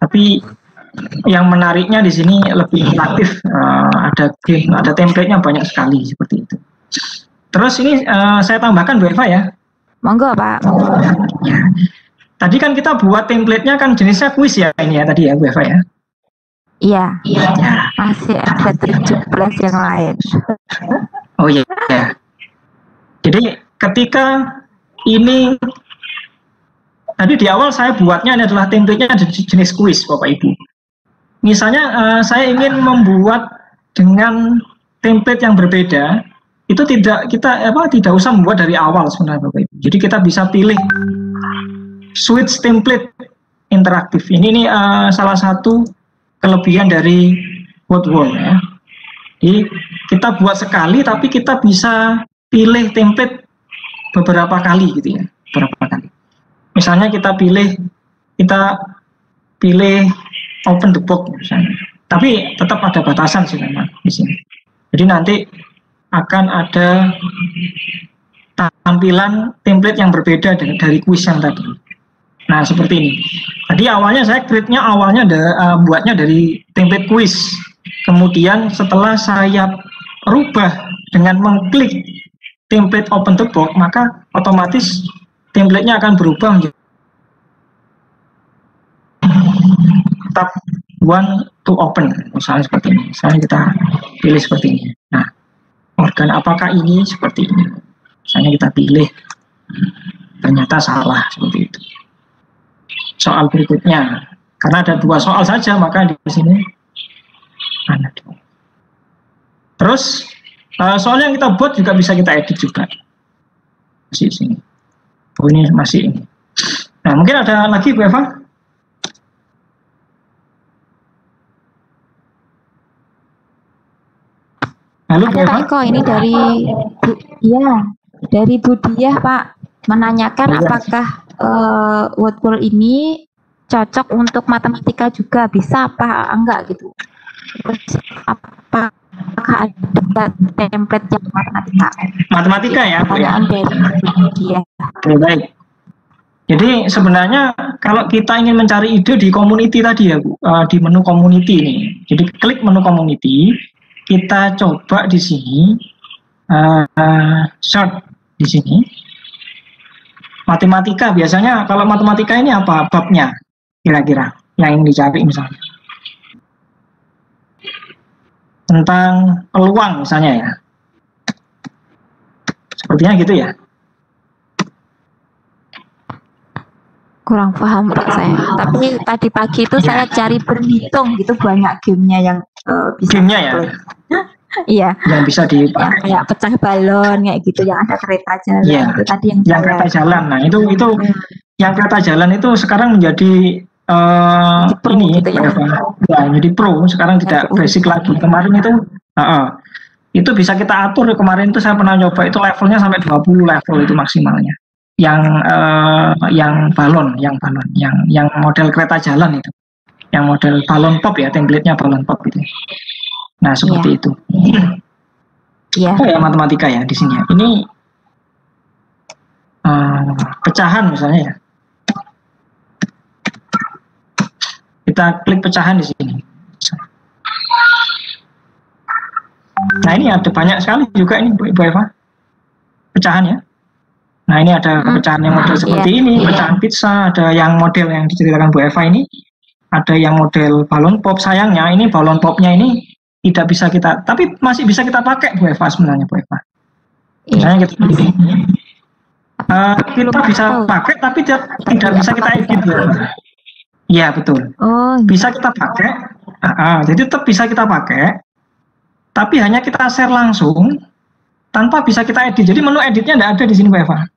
Tapi yang menariknya di sini lebih interaktif, ada template-nya banyak sekali seperti itu. Terus ini saya tambahkan Bu Eva ya. Monggo Pak. Ya. Tadi kan kita buat template-nya kan jenisnya quiz ya ini ya tadi ya Bu Eva ya. Iya. Masih ada 17 yang lain. Oh iya. Jadi ketika ini tadi di awal saya buatnya ini adalah template-nya jenis quiz Bapak Ibu. Misalnya saya ingin membuat dengan template yang berbeda, itu tidak usah membuat dari awal sebenarnya Bapak Ibu. Jadi kita bisa pilih switch template interaktif. Ini salah satu kelebihan dari WordWall ya. Jadi kita buat sekali tapi kita bisa pilih template beberapa kali gitu ya, beberapa kali. Misalnya kita pilih open the box misalnya. Tapi tetap ada batasan sih memang di sini. Jadi nanti akan ada tampilan template yang berbeda dari quiz yang tadi. Nah seperti ini. Tadi awalnya saya buatnya dari template quiz. Kemudian setelah saya rubah dengan mengklik template open the box, maka otomatis template-nya akan berubah menjadi tab 1 to open, misalnya seperti ini. Misalnya kita pilih seperti ini. Nah, organ apakah ini seperti ini? Misalnya kita pilih, ternyata salah seperti itu. Soal berikutnya, karena ada 2 soal saja, maka di sini ada 2. Terus soal yang kita buat juga bisa kita edit juga. Masih sini. Oh, ini masih ini. Nah, mungkin ada lagi Bu Eva? Halo Bu Ada Eva? Pak Eko, ini dari Bu Diah Pak, menanyakan Iya. apakah word wall ini cocok untuk matematika juga, bisa apa enggak gitu. Terus apakah ada template yang matematika? Matematika ya Bu ya? Pertanyaan dari Bu Diah. Oke, baik. Jadi sebenarnya kalau kita ingin mencari ide di community tadi ya Bu, di menu community ini. Jadi klik menu community, kita coba di sini search di sini. Matematika biasanya kalau matematika ini apa babnya kira-kira yang ingin dicari misalnya. Tentang peluang misalnya ya. Sepertinya gitu ya. Kurang paham Pak saya. Tapi tadi pagi itu saya cari berhitung gitu, banyak gamenya yang bisa. Gamenya ya. Iya. Yang bisa Yang dipakai. kayak pecah balon kayak gitu, yang ada kereta jalan Iya. itu tadi yang Kereta jalan. Nah, itu yang kereta jalan itu sekarang menjadi Jadi pro ini gitu ya. ya, jadi pro. Sekarang tidak Pro. basic lagi. Kemarin itu bisa kita atur. Kemarin itu saya pernah coba, itu levelnya sampai 20 level itu maksimalnya. Yang balon, yang model kereta jalan itu, yang model balon pop ya, template-nya balon pop gitu. Nah, seperti itu. Iya. Oh ya, matematika ya di sini ya. Ini pecahan misalnya ya. Kita klik pecahan di sini. Nah, ini ada banyak sekali juga ini Bu Eva. Pecahan ya. Nah, ini ada pecahan yang model seperti ini, pecahan pizza, ada yang model yang diceritakan Bu Eva ini, ada yang model balon pop. Sayangnya ini balon popnya ini tidak bisa kita, tapi masih bisa kita pakai Bu Eva sebenarnya Bu Eva. Misalnya kita kita bisa pakai, tapi tidak bisa kita edit Bu Eva. Iya betul. Oh, Bisa kita pakai, jadi tetap bisa kita pakai, tapi hanya kita share langsung tanpa bisa kita edit. Jadi menu editnya tidak ada di sini Bu Eva.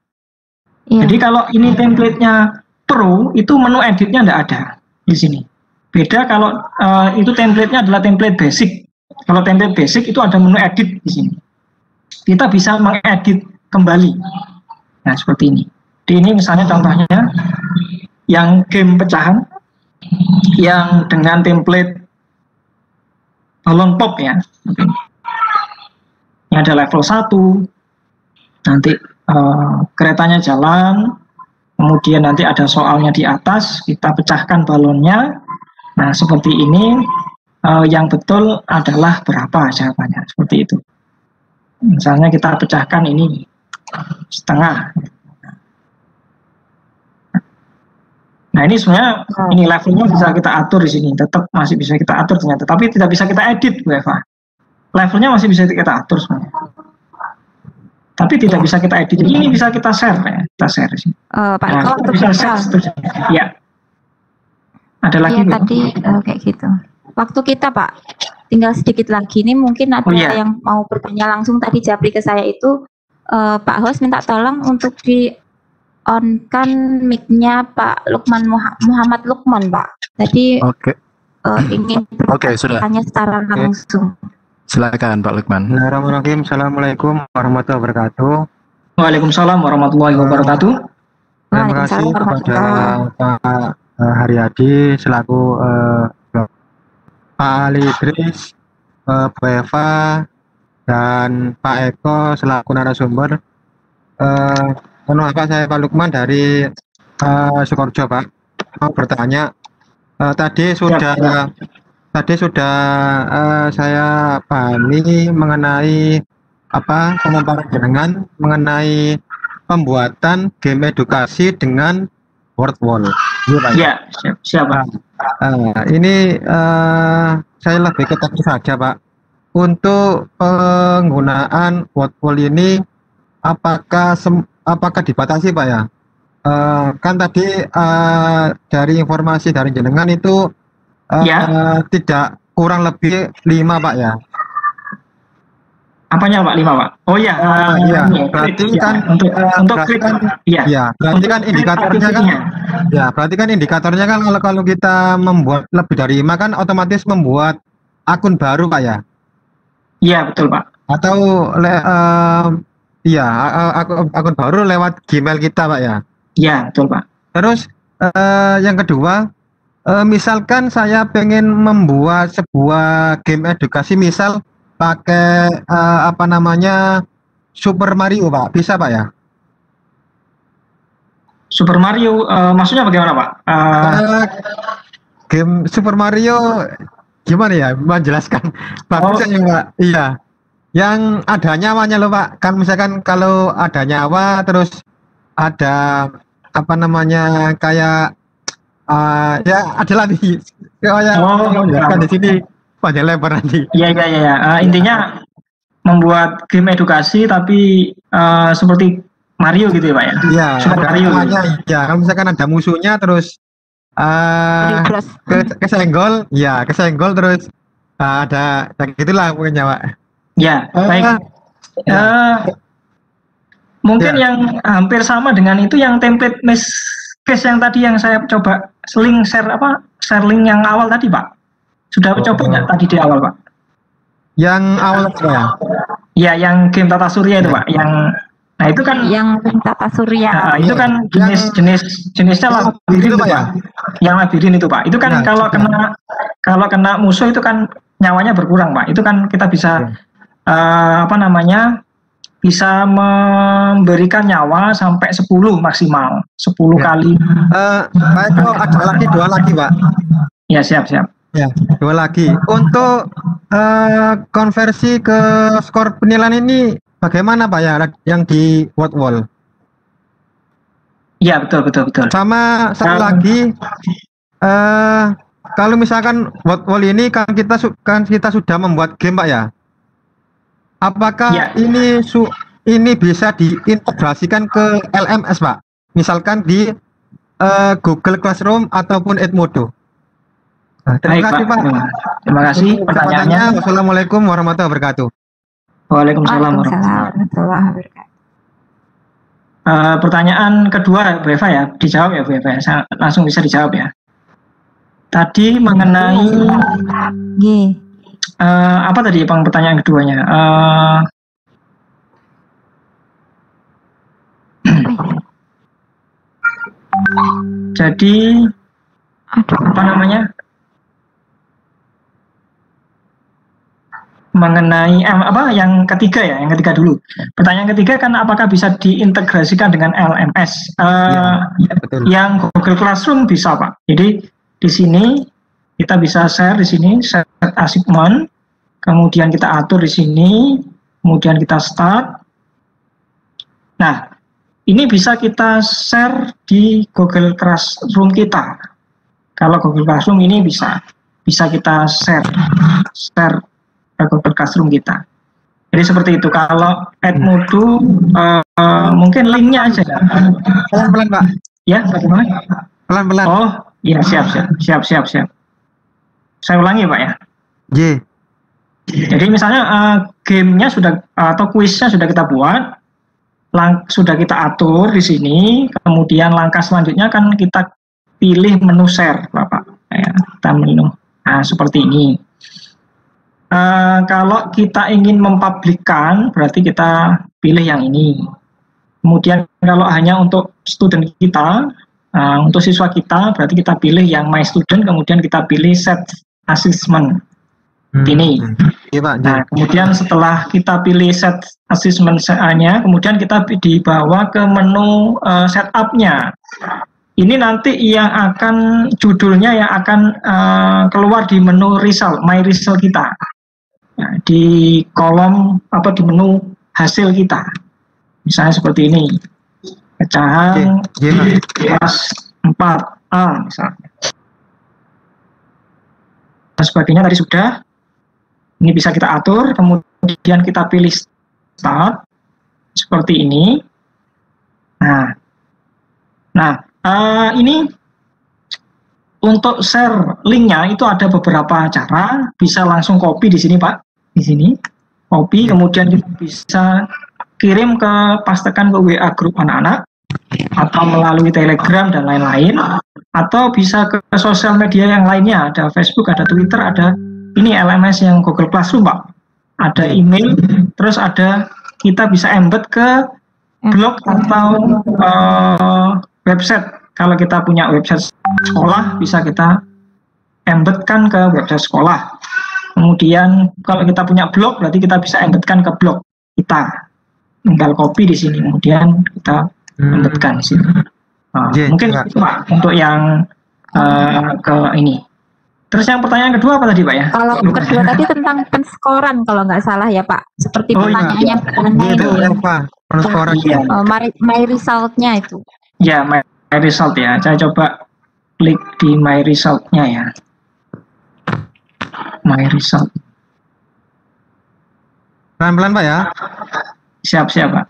iya. Jadi kalau ini template-nya Pro, itu menu editnya tidak ada di sini. Beda kalau itu template-nya adalah template basic. Kalau template basic itu ada menu edit di sini. Kita bisa mengedit kembali. Nah, seperti ini. Di ini misalnya contohnya yang game pecahan yang dengan template balon pop ya. Ini ada level 1. Nanti keretanya jalan, kemudian nanti ada soalnya di atas, kita pecahkan balonnya. Nah, seperti ini, yang betul adalah berapa jawabannya, seperti itu. Misalnya kita pecahkan ini setengah. Nah, ini sebenarnya ini levelnya bisa kita atur di sini, tetap masih bisa kita atur ternyata, tapi tidak bisa kita edit Bu Eva. Levelnya masih bisa kita atur sebenarnya. Tapi tidak bisa kita edit. Ini bisa kita share ya, kita share di sini. Pak Eko, Kita untuk bisa kita, share seterusnya. Ya. Ada lagi iya Bu? tadi kayak gitu. Waktu kita Pak, tinggal sedikit lagi. Ini mungkin ada Oh, iya. yang mau bertanya langsung, tadi japri ke saya itu, Pak host minta tolong untuk di on-kan mic-nya Pak Lukman Muhammad Lukman Pak. Tadi Oke, ingin sudah. bertanya secara langsung. Silakan Pak Lukman. Bismillahirrahmanirrahim. Assalamualaikum warahmatullahi wabarakatuh. Waalaikumsalam warahmatullahi wabarakatuh. Terima kasih Waalaikumsalam kepada warahmatullahi Pak Haryadi selaku Pak Ali Idris, Bu Eva, dan Pak Eko selaku narasumber. Saya Pak Lukman dari Sukoharjo Pak. Mau bertanya, tadi sudah saya pahami mengenai pemaparan jenengan mengenai pembuatan game edukasi dengan word wall. Ya, siapa? Ini saya lebih ke teknis saja, Pak. Untuk penggunaan wall ini apakah dibatasi, Pak ya? Kan tadi dari informasi dari jenengan itu tidak kurang lebih 5, Pak ya. Apanya Pak 5 Pak? Oh ya, berarti kan untuk klik kan, berarti kan indikatornya kan, berarti kan indikatornya kan kalau kita membuat lebih dari 5 kan otomatis membuat akun baru, Pak ya? Iya betul Pak. Atau akun baru lewat Gmail kita, Pak ya? Iya betul Pak. Terus yang kedua, misalkan saya pengen membuat sebuah game edukasi, misal pakai Super Mario, Pak, bisa, Pak ya? Super Mario maksudnya bagaimana Pak? Game Super Mario gimana ya menjelaskan? Bagusnya Pak. Iya, yang ada nyawanya loh Pak. Kan misalkan kalau ada nyawa terus ada kayak ya ada lagi kayak kan di sini panjang lebar nanti. Iya. Intinya membuat game edukasi tapi seperti Mario gitu ya Pak ya? Iya. Super Mario. Ya, kalau misalkan ada musuhnya terus kesenggol terus ada yang gitulah pokoknya Pak. Ya, baik. Mungkin yang hampir sama dengan itu yang template case yang tadi yang saya coba share link yang awal tadi Pak. Sudah coba nggak tadi di awal Pak? Yang awal ya? Ya, yang game Tata Surya itu Pak. Nah itu kan yang Tata Surya. Itu kan jenisnya labirin itu Pak. Yang labirin itu Pak. Itu kan kalau kena musuh itu kan nyawanya berkurang Pak. Itu kan kita bisa bisa memberikan nyawa sampai 10 maksimal, 10 kali. Pak itu ada dua lagi Pak. Ya siap. Ya, 2 lagi. Untuk konversi ke skor penilaian ini bagaimana Pak ya yang di wall? Iya betul. Sama satu lagi, kalau misalkan wall ini kan kita sudah membuat game Pak ya. Apakah ini bisa diintegrasikan ke LMS Pak? Misalkan di Google Classroom ataupun Edmodo. Nah, terima kasih Pak. Terima kasih pertanyaannya. Wassalamualaikum warahmatullahi wabarakatuh. Waalaikumsalam warahmatullahi wabarakatuh. Pertanyaan kedua Bu Eva ya, dijawab ya Bu Eva ya, langsung bisa dijawab ya. Tadi mengenai apa tadi pertanyaan keduanya? Jadi apa namanya? Mengenai yang ketiga ya, yang ketiga dulu. Pertanyaan ketiga kan apakah bisa diintegrasikan dengan LMS? Betul. Yang Google Classroom bisa Pak. Jadi di sini kita bisa share di sini set assignment, kemudian kita atur di sini, kemudian kita start. Nah, ini bisa kita share di Google Classroom kita. Kalau Google Classroom ini bisa kita share ke Google Classroom kita. Jadi seperti itu. Kalau Edmodo mungkin linknya aja. Pelan-pelan Pak. Ya, bagaimana? Pelan-pelan. Oh, iya siap. Saya ulangi Pak ya. Jadi misalnya gamenya sudah atau kuisnya sudah kita buat, sudah kita atur di sini, kemudian langkah selanjutnya kan kita pilih menu share Bapak. Ya, kita menu. Nah, seperti ini. Kalau kita ingin mempublikkan, berarti kita pilih yang ini. Kemudian kalau hanya untuk student kita, untuk siswa kita, berarti kita pilih yang my student, kemudian kita pilih set assessment. Ini. Nah, kemudian setelah kita pilih set assessment-nya, kemudian kita dibawa ke menu setup-nya. Ini nanti yang akan judulnya yang akan keluar di menu result, my result kita. Nah, di kolom di menu hasil kita. Misalnya seperti ini. Pecahan kelas 4A misalnya. sebagainya tadi sudah. Ini bisa kita atur, kemudian kita pilih start seperti ini. Nah, ini untuk share linknya itu ada beberapa cara. Bisa langsung copy di sini Pak, di sini copy, kemudian kita bisa kirim pastekan ke WA grup anak-anak, atau melalui Telegram dan lain-lain, atau bisa ke sosial media yang lainnya, ada Facebook, ada Twitter, ada ini LMS yang Google Classroom Pak, ada email, terus ada kita bisa embed ke blog atau website. Kalau kita punya website sekolah bisa kita embedkan ke website sekolah. Kemudian kalau kita punya blog berarti kita bisa embedkan ke blog kita. Tinggal copy di sini, kemudian kita embedkan di sini. Mungkin itu Pak untuk yang ke ini. Terus yang pertanyaan kedua apa tadi Pak ya? Kalau kedua tadi tentang penskoran kalau nggak salah ya Pak, seperti pertanyaannya itu apa? Penskoran my result-nya itu. Ya, my result ya. Saya coba klik di my result-nya ya. My result. Pelan-pelan Pak ya. Siap-siap Pak.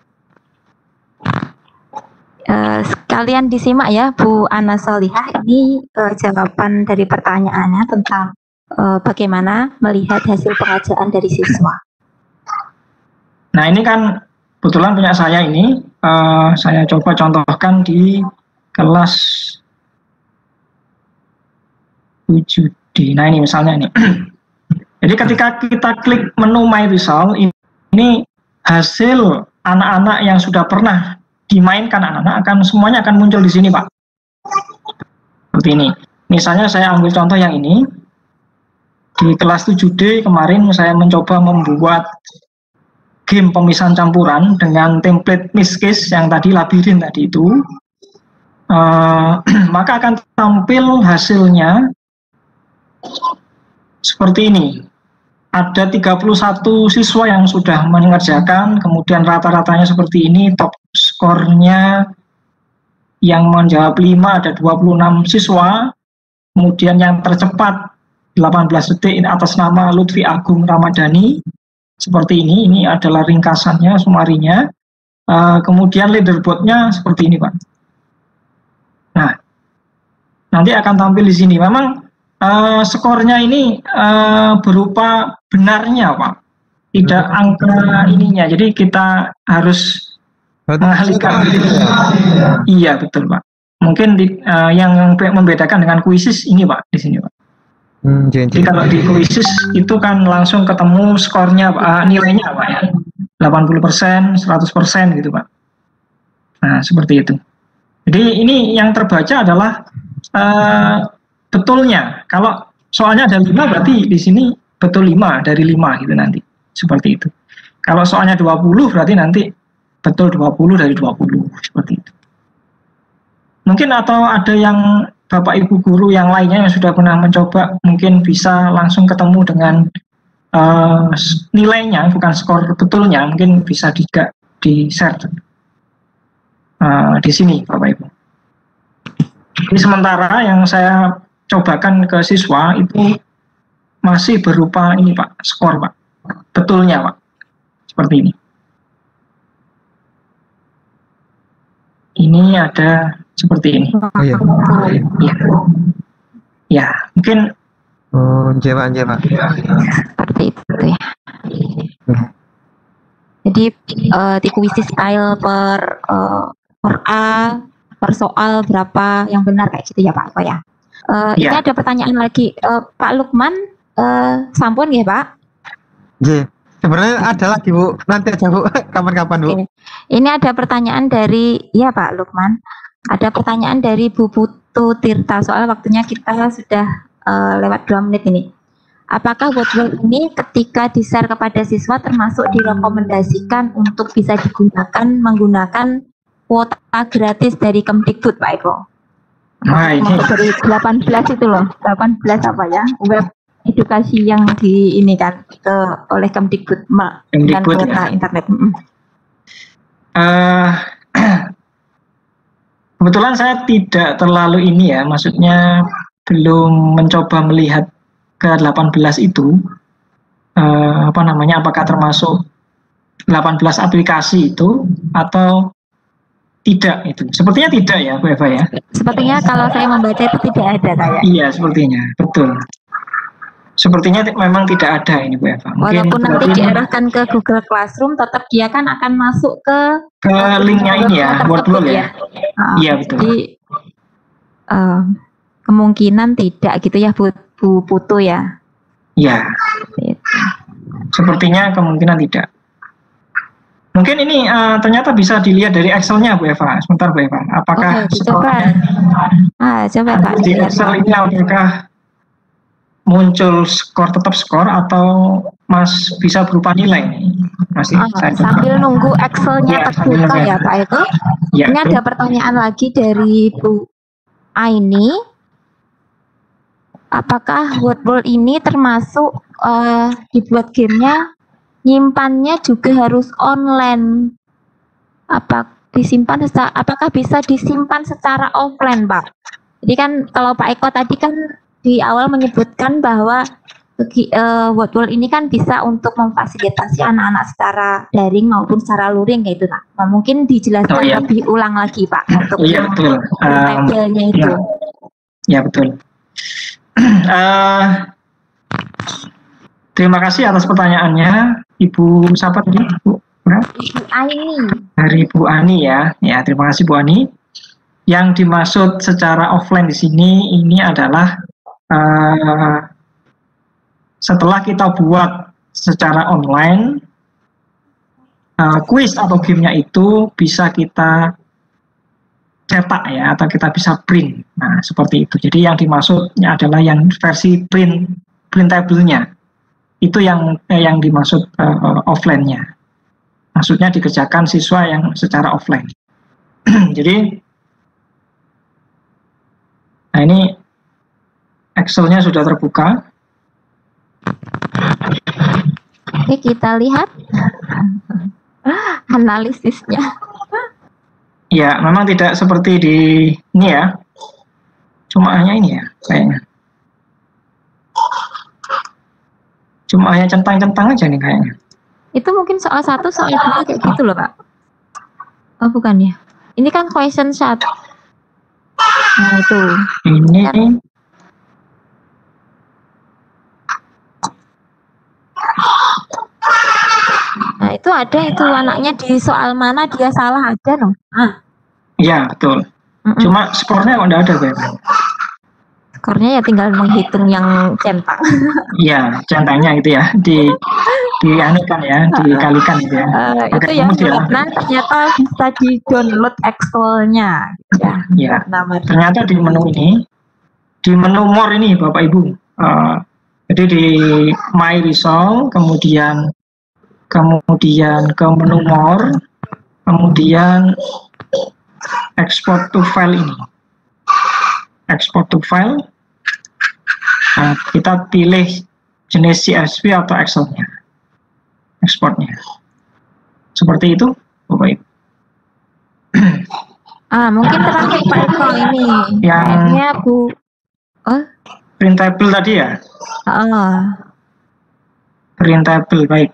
Sekalian disimak ya Bu Ana Solihah, ini jawaban dari pertanyaannya tentang bagaimana melihat hasil pengajaran dari siswa. Nah ini kan kebetulan punya saya ini, saya coba contohkan di kelas 7D. Nah ini misalnya ini. Jadi ketika kita klik menu My Result, ini hasil anak-anak yang sudah pernah dimainkan anak-anak semuanya akan muncul di sini Pak. Seperti ini. Misalnya saya ambil contoh yang ini. Di kelas 7D kemarin saya mencoba membuat game pemisahan campuran dengan template Miskis yang tadi labirin tadi itu. Maka akan tampil hasilnya seperti ini. Ada 31 siswa yang sudah mengerjakan, kemudian rata-ratanya seperti ini, top skornya yang menjawab 5 ada 26 siswa, kemudian yang tercepat 18 detik ini atas nama Lutfi Agung Ramadhani, seperti ini adalah ringkasannya, sumarinya, kemudian leaderboardnya seperti ini Pak. Nah, nanti akan tampil di sini, memang skornya ini berupa benarnya Pak, tidak angka ininya, jadi kita harus mengalihkan. Iya betul Pak, mungkin yang membedakan dengan Quizzes ini Pak, di sini Pak. Jadi kalau di Quizzes itu kan langsung ketemu skornya Pak, nilainya Pak ya, 80%, 100% gitu Pak. Nah seperti itu. Jadi ini yang terbaca adalah betulnya. Kalau soalnya ada 5 berarti di sini betul 5 dari 5 gitu nanti. Seperti itu. Kalau soalnya 20 berarti nanti betul 20 dari 20 seperti itu. Mungkin atau ada yang Bapak Ibu guru yang lainnya yang sudah pernah mencoba mungkin bisa langsung ketemu dengan nilainya, bukan skor betulnya, mungkin bisa juga di-share di sini Bapak Ibu. Jadi sementara yang saya cobakan ke siswa itu masih berupa ini Pak, skor Pak, betulnya Pak, seperti ini. Ini ada seperti ini. Oh iya. Ya, mungkin. Pak. Seperti itu ya. Jadi di Quizzes style per A, per soal berapa yang benar kayak gitu ya Pak ya. Ini ada pertanyaan lagi, Pak Lukman, sampun ya Pak? Iya, sebenarnya ada lagi Bu, nanti aja Bu, kapan-kapan Bu. Ini ada pertanyaan dari, ya Pak Lukman, ada pertanyaan dari Bu Putu Tirta, soal waktunya kita sudah lewat 2 menit ini. Apakah Wordwall ini ketika di-share kepada siswa termasuk direkomendasikan untuk bisa digunakan menggunakan kuota gratis dari Kemdikbud Pak Eko? Nah, ini dari 18 itu loh, 18 apa ya, web edukasi yang di ini kan oleh Kemdikbud dengan kuota ya. Internet. Kebetulan saya tidak terlalu ini ya, maksudnya belum mencoba melihat ke-18 itu apakah termasuk 18 aplikasi itu atau tidak itu? Sepertinya tidak ya, Bu Eva ya? Sepertinya kalau saya membaca itu tidak ada kayak. Iya, sepertinya. Betul. Sepertinya memang tidak ada ini, Bu Eva. Mungkin walaupun nanti diarahkan ke Google Classroom, tetap dia kan akan masuk ke linknya ini ya, Wordwall ya? Iya, betul. Jadi kemungkinan tidak gitu ya, Bu Putu ya? Iya. Gitu. Sepertinya kemungkinan tidak. Mungkin ini ternyata bisa dilihat dari Excel-nya, Bu Eva. Sebentar, Bu Eva. Apakah coba Pak. Di Excel ini apakah muncul tetap skor atau Mas bisa berupa nilai nih? Masih sambil nunggu Excel-nya terbuka ya Pak Eko. Ya, ini ada pertanyaan lagi dari Bu Aini. Apakah Wordwall ini termasuk dibuat gamenya nyimpannya juga harus online? Apakah bisa disimpan secara offline, Pak? Jadi kan kalau Pak Eko tadi kan di awal menyebutkan bahwa Wordwall ini kan bisa untuk memfasilitasi anak-anak secara daring maupun secara luring gitu, Pak. Nah, mungkin dijelaskan lebih ulang lagi, Pak, untuk betul. tabelnya itu. Ya, betul. Terima kasih atas pertanyaannya, Ibu siapa tadi? Ibu Aini. Dari Bu Ani ya. Ya, terima kasih Bu Ani. Yang dimaksud secara offline di sini ini adalah setelah kita buat secara online, kuis atau gamenya itu bisa kita cetak ya, atau kita bisa print. Nah, seperti itu. Jadi yang dimaksudnya adalah yang versi printable-nya. Itu yang dimaksud offline-nya. Maksudnya dikerjakan siswa yang secara offline. Jadi, nah ini Excel-nya sudah terbuka. Oke, kita lihat analisisnya. Ya, memang tidak seperti di ini ya. Cuma hanya ini ya, kayaknya. Cuma hanya centang-centang aja nih kayaknya. Itu mungkin soal 1, soal 2 kayak gitu loh, Pak. Oh, bukan ya. Ini kan question 1. Nah, itu. Ini Nah, itu ada itu anaknya di soal mana dia salah ada loh. Iya, betul. Cuma skornya nggak ada, Beb. Skornya ya tinggal menghitung yang centang. Iya, centangnya gitu ya. Dianukan ya, dikalikan gitu ya. Itu yang benar ternyata bisa di-download Excel-nya. Ya. Ternyata di menu ini, di menu more ini Bapak Ibu. Jadi di My Result, kemudian ke menu more, kemudian export to file ini. Export to file. Nah, kita pilih jenis CSV atau Excel-nya. Ekspornya. Seperti itu, Bapak Ibu. Mungkin terakhir Pak Eko ini. Yang Bu. printable tadi ya? Printable, baik.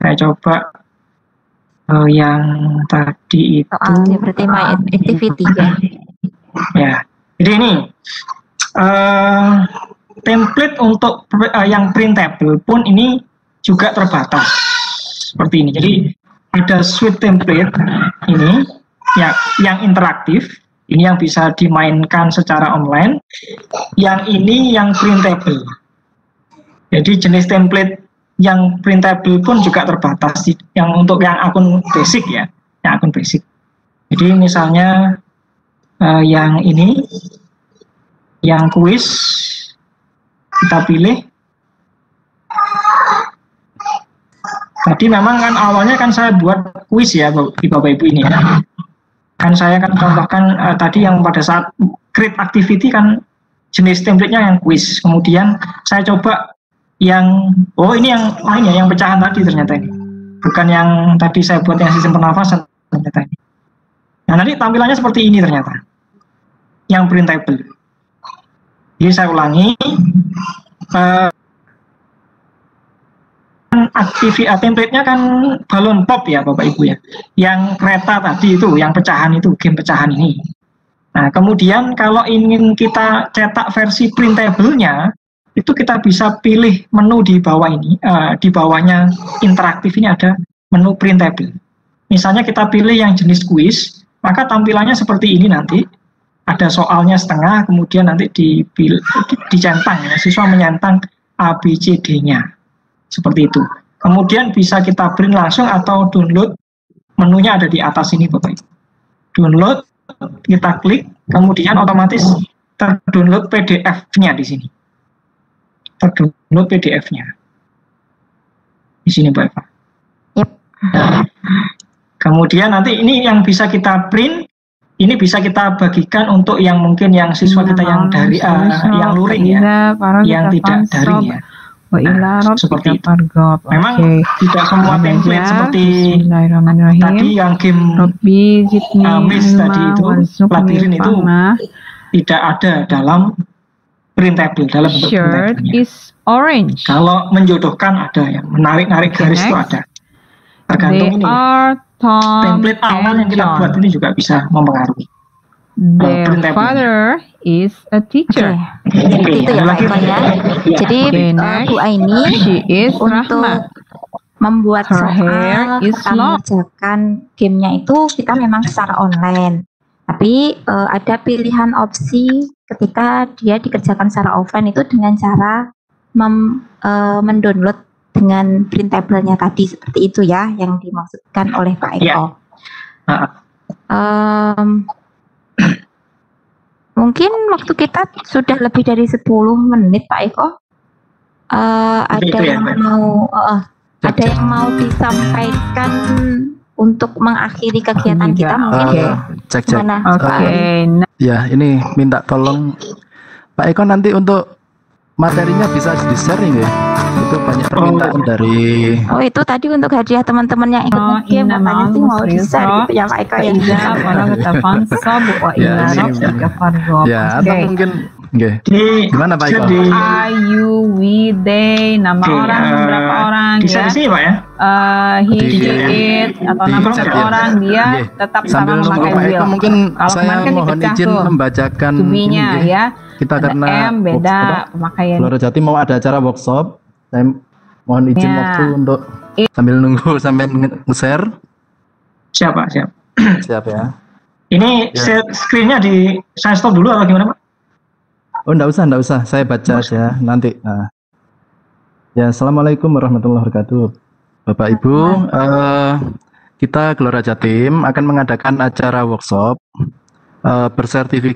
Saya coba yang tadi itu. Berarti my activity ya. Ya, jadi ini template untuk yang printable pun ini juga terbatas seperti ini. Jadi ada suite template ini yang interaktif, ini yang bisa dimainkan secara online. Yang ini yang printable. Jadi jenis template yang printable pun juga terbatas. Yang untuk yang akun basic ya, yang akun basic. Jadi misalnya yang ini, yang kuis, kita pilih. Tadi memang kan awalnya kan saya buat kuis ya di Bapak Ibu ini ya. Kan saya kan contohkan tadi yang pada saat create activity kan jenis template-nya yang kuis. Kemudian saya coba yang, ini yang lainnya, yang pecahan tadi ternyata ini. Bukan yang tadi saya buat yang sistem pernafasan ternyata ini. Nah nanti tampilannya seperti ini ternyata. Yang printable. Jadi saya ulangi. template-nya kan balon pop ya Bapak Ibu ya. Yang kereta tadi itu, yang pecahan itu, game pecahan ini. Nah, kemudian kalau ingin kita cetak versi printable-nya, itu kita bisa pilih menu di bawah ini. Di bawahnya interaktif ini ada menu printable. Misalnya kita pilih yang jenis kuis, maka tampilannya seperti ini nanti. Ada soalnya setengah, kemudian nanti dicentang, ya, siswa menyentang A, B, C, D-nya. Seperti itu. Kemudian bisa kita print langsung atau download, menunya ada di atas ini Bapak Ibu. Download, kita klik, kemudian otomatis terdownload PDF-nya di sini. Terdownload PDF-nya. Di sini Bapak Ibu. Yep. Nah, kemudian nanti ini yang bisa kita print, ini bisa kita bagikan untuk yang mungkin yang siswa kita yang dari yang luring ya, yang tidak daring ya. Nah, seperti itu. Memang tidak semua template seperti tadi yang game Miss tadi itu, labirin itu tidak ada dalam printable, dalam bentuk printable. Kalau menjodohkan ada, yang menarik-narik garis itu ada. Tergantung ini ya. Template awal yang kita buat ini juga bisa mempengaruhi. Their father is a teacher. Jadi itu ya Pak Eko ya. Jadi Bu Aini untuk membuat soal kita mengerjakan gamenya itu kita memang secara online. Tapi ada pilihan opsi ketika dia dikerjakan secara offline itu dengan cara mendownload dengan printable-nya tadi, seperti itu ya yang dimaksudkan oleh Pak Eko. Mungkin waktu kita sudah lebih dari 10 menit Pak Eko. Ada yang mau disampaikan untuk mengakhiri kegiatan kita mungkin ya. Cek. Oke. Ya, ini minta tolong Pak Eko nanti untuk materinya bisa di-sharing ya. Itu banyak permintaan dari. Oh, itu tadi untuk hadiah teman-teman yang ikut game katanya sih mau di-share gitu ya Pak Eko ya. Ya, atau mungkin gimana Pak Eko? Ayu, Wide, nama orang, beberapa orang ya. Di Pak ya. Hidit atau nama seseorang dia tetap sama memakai wheel. Mungkin saya mohon izin membacakan ya. Kita karena M beda pemakaian. Gelora Jati mau ada acara workshop. Saya mohon izin waktu untuk sambil nunggu sampai nge-share. Siap Siap ya. Ini screen-nya saya stop dulu atau gimana Pak? Oh, enggak usah. Saya baca aja nanti. Nah. Ya, Assalamualaikum warahmatullahi wabarakatuh. Bapak Ibu, kita Gelora Jatim akan mengadakan acara workshop bersertifikat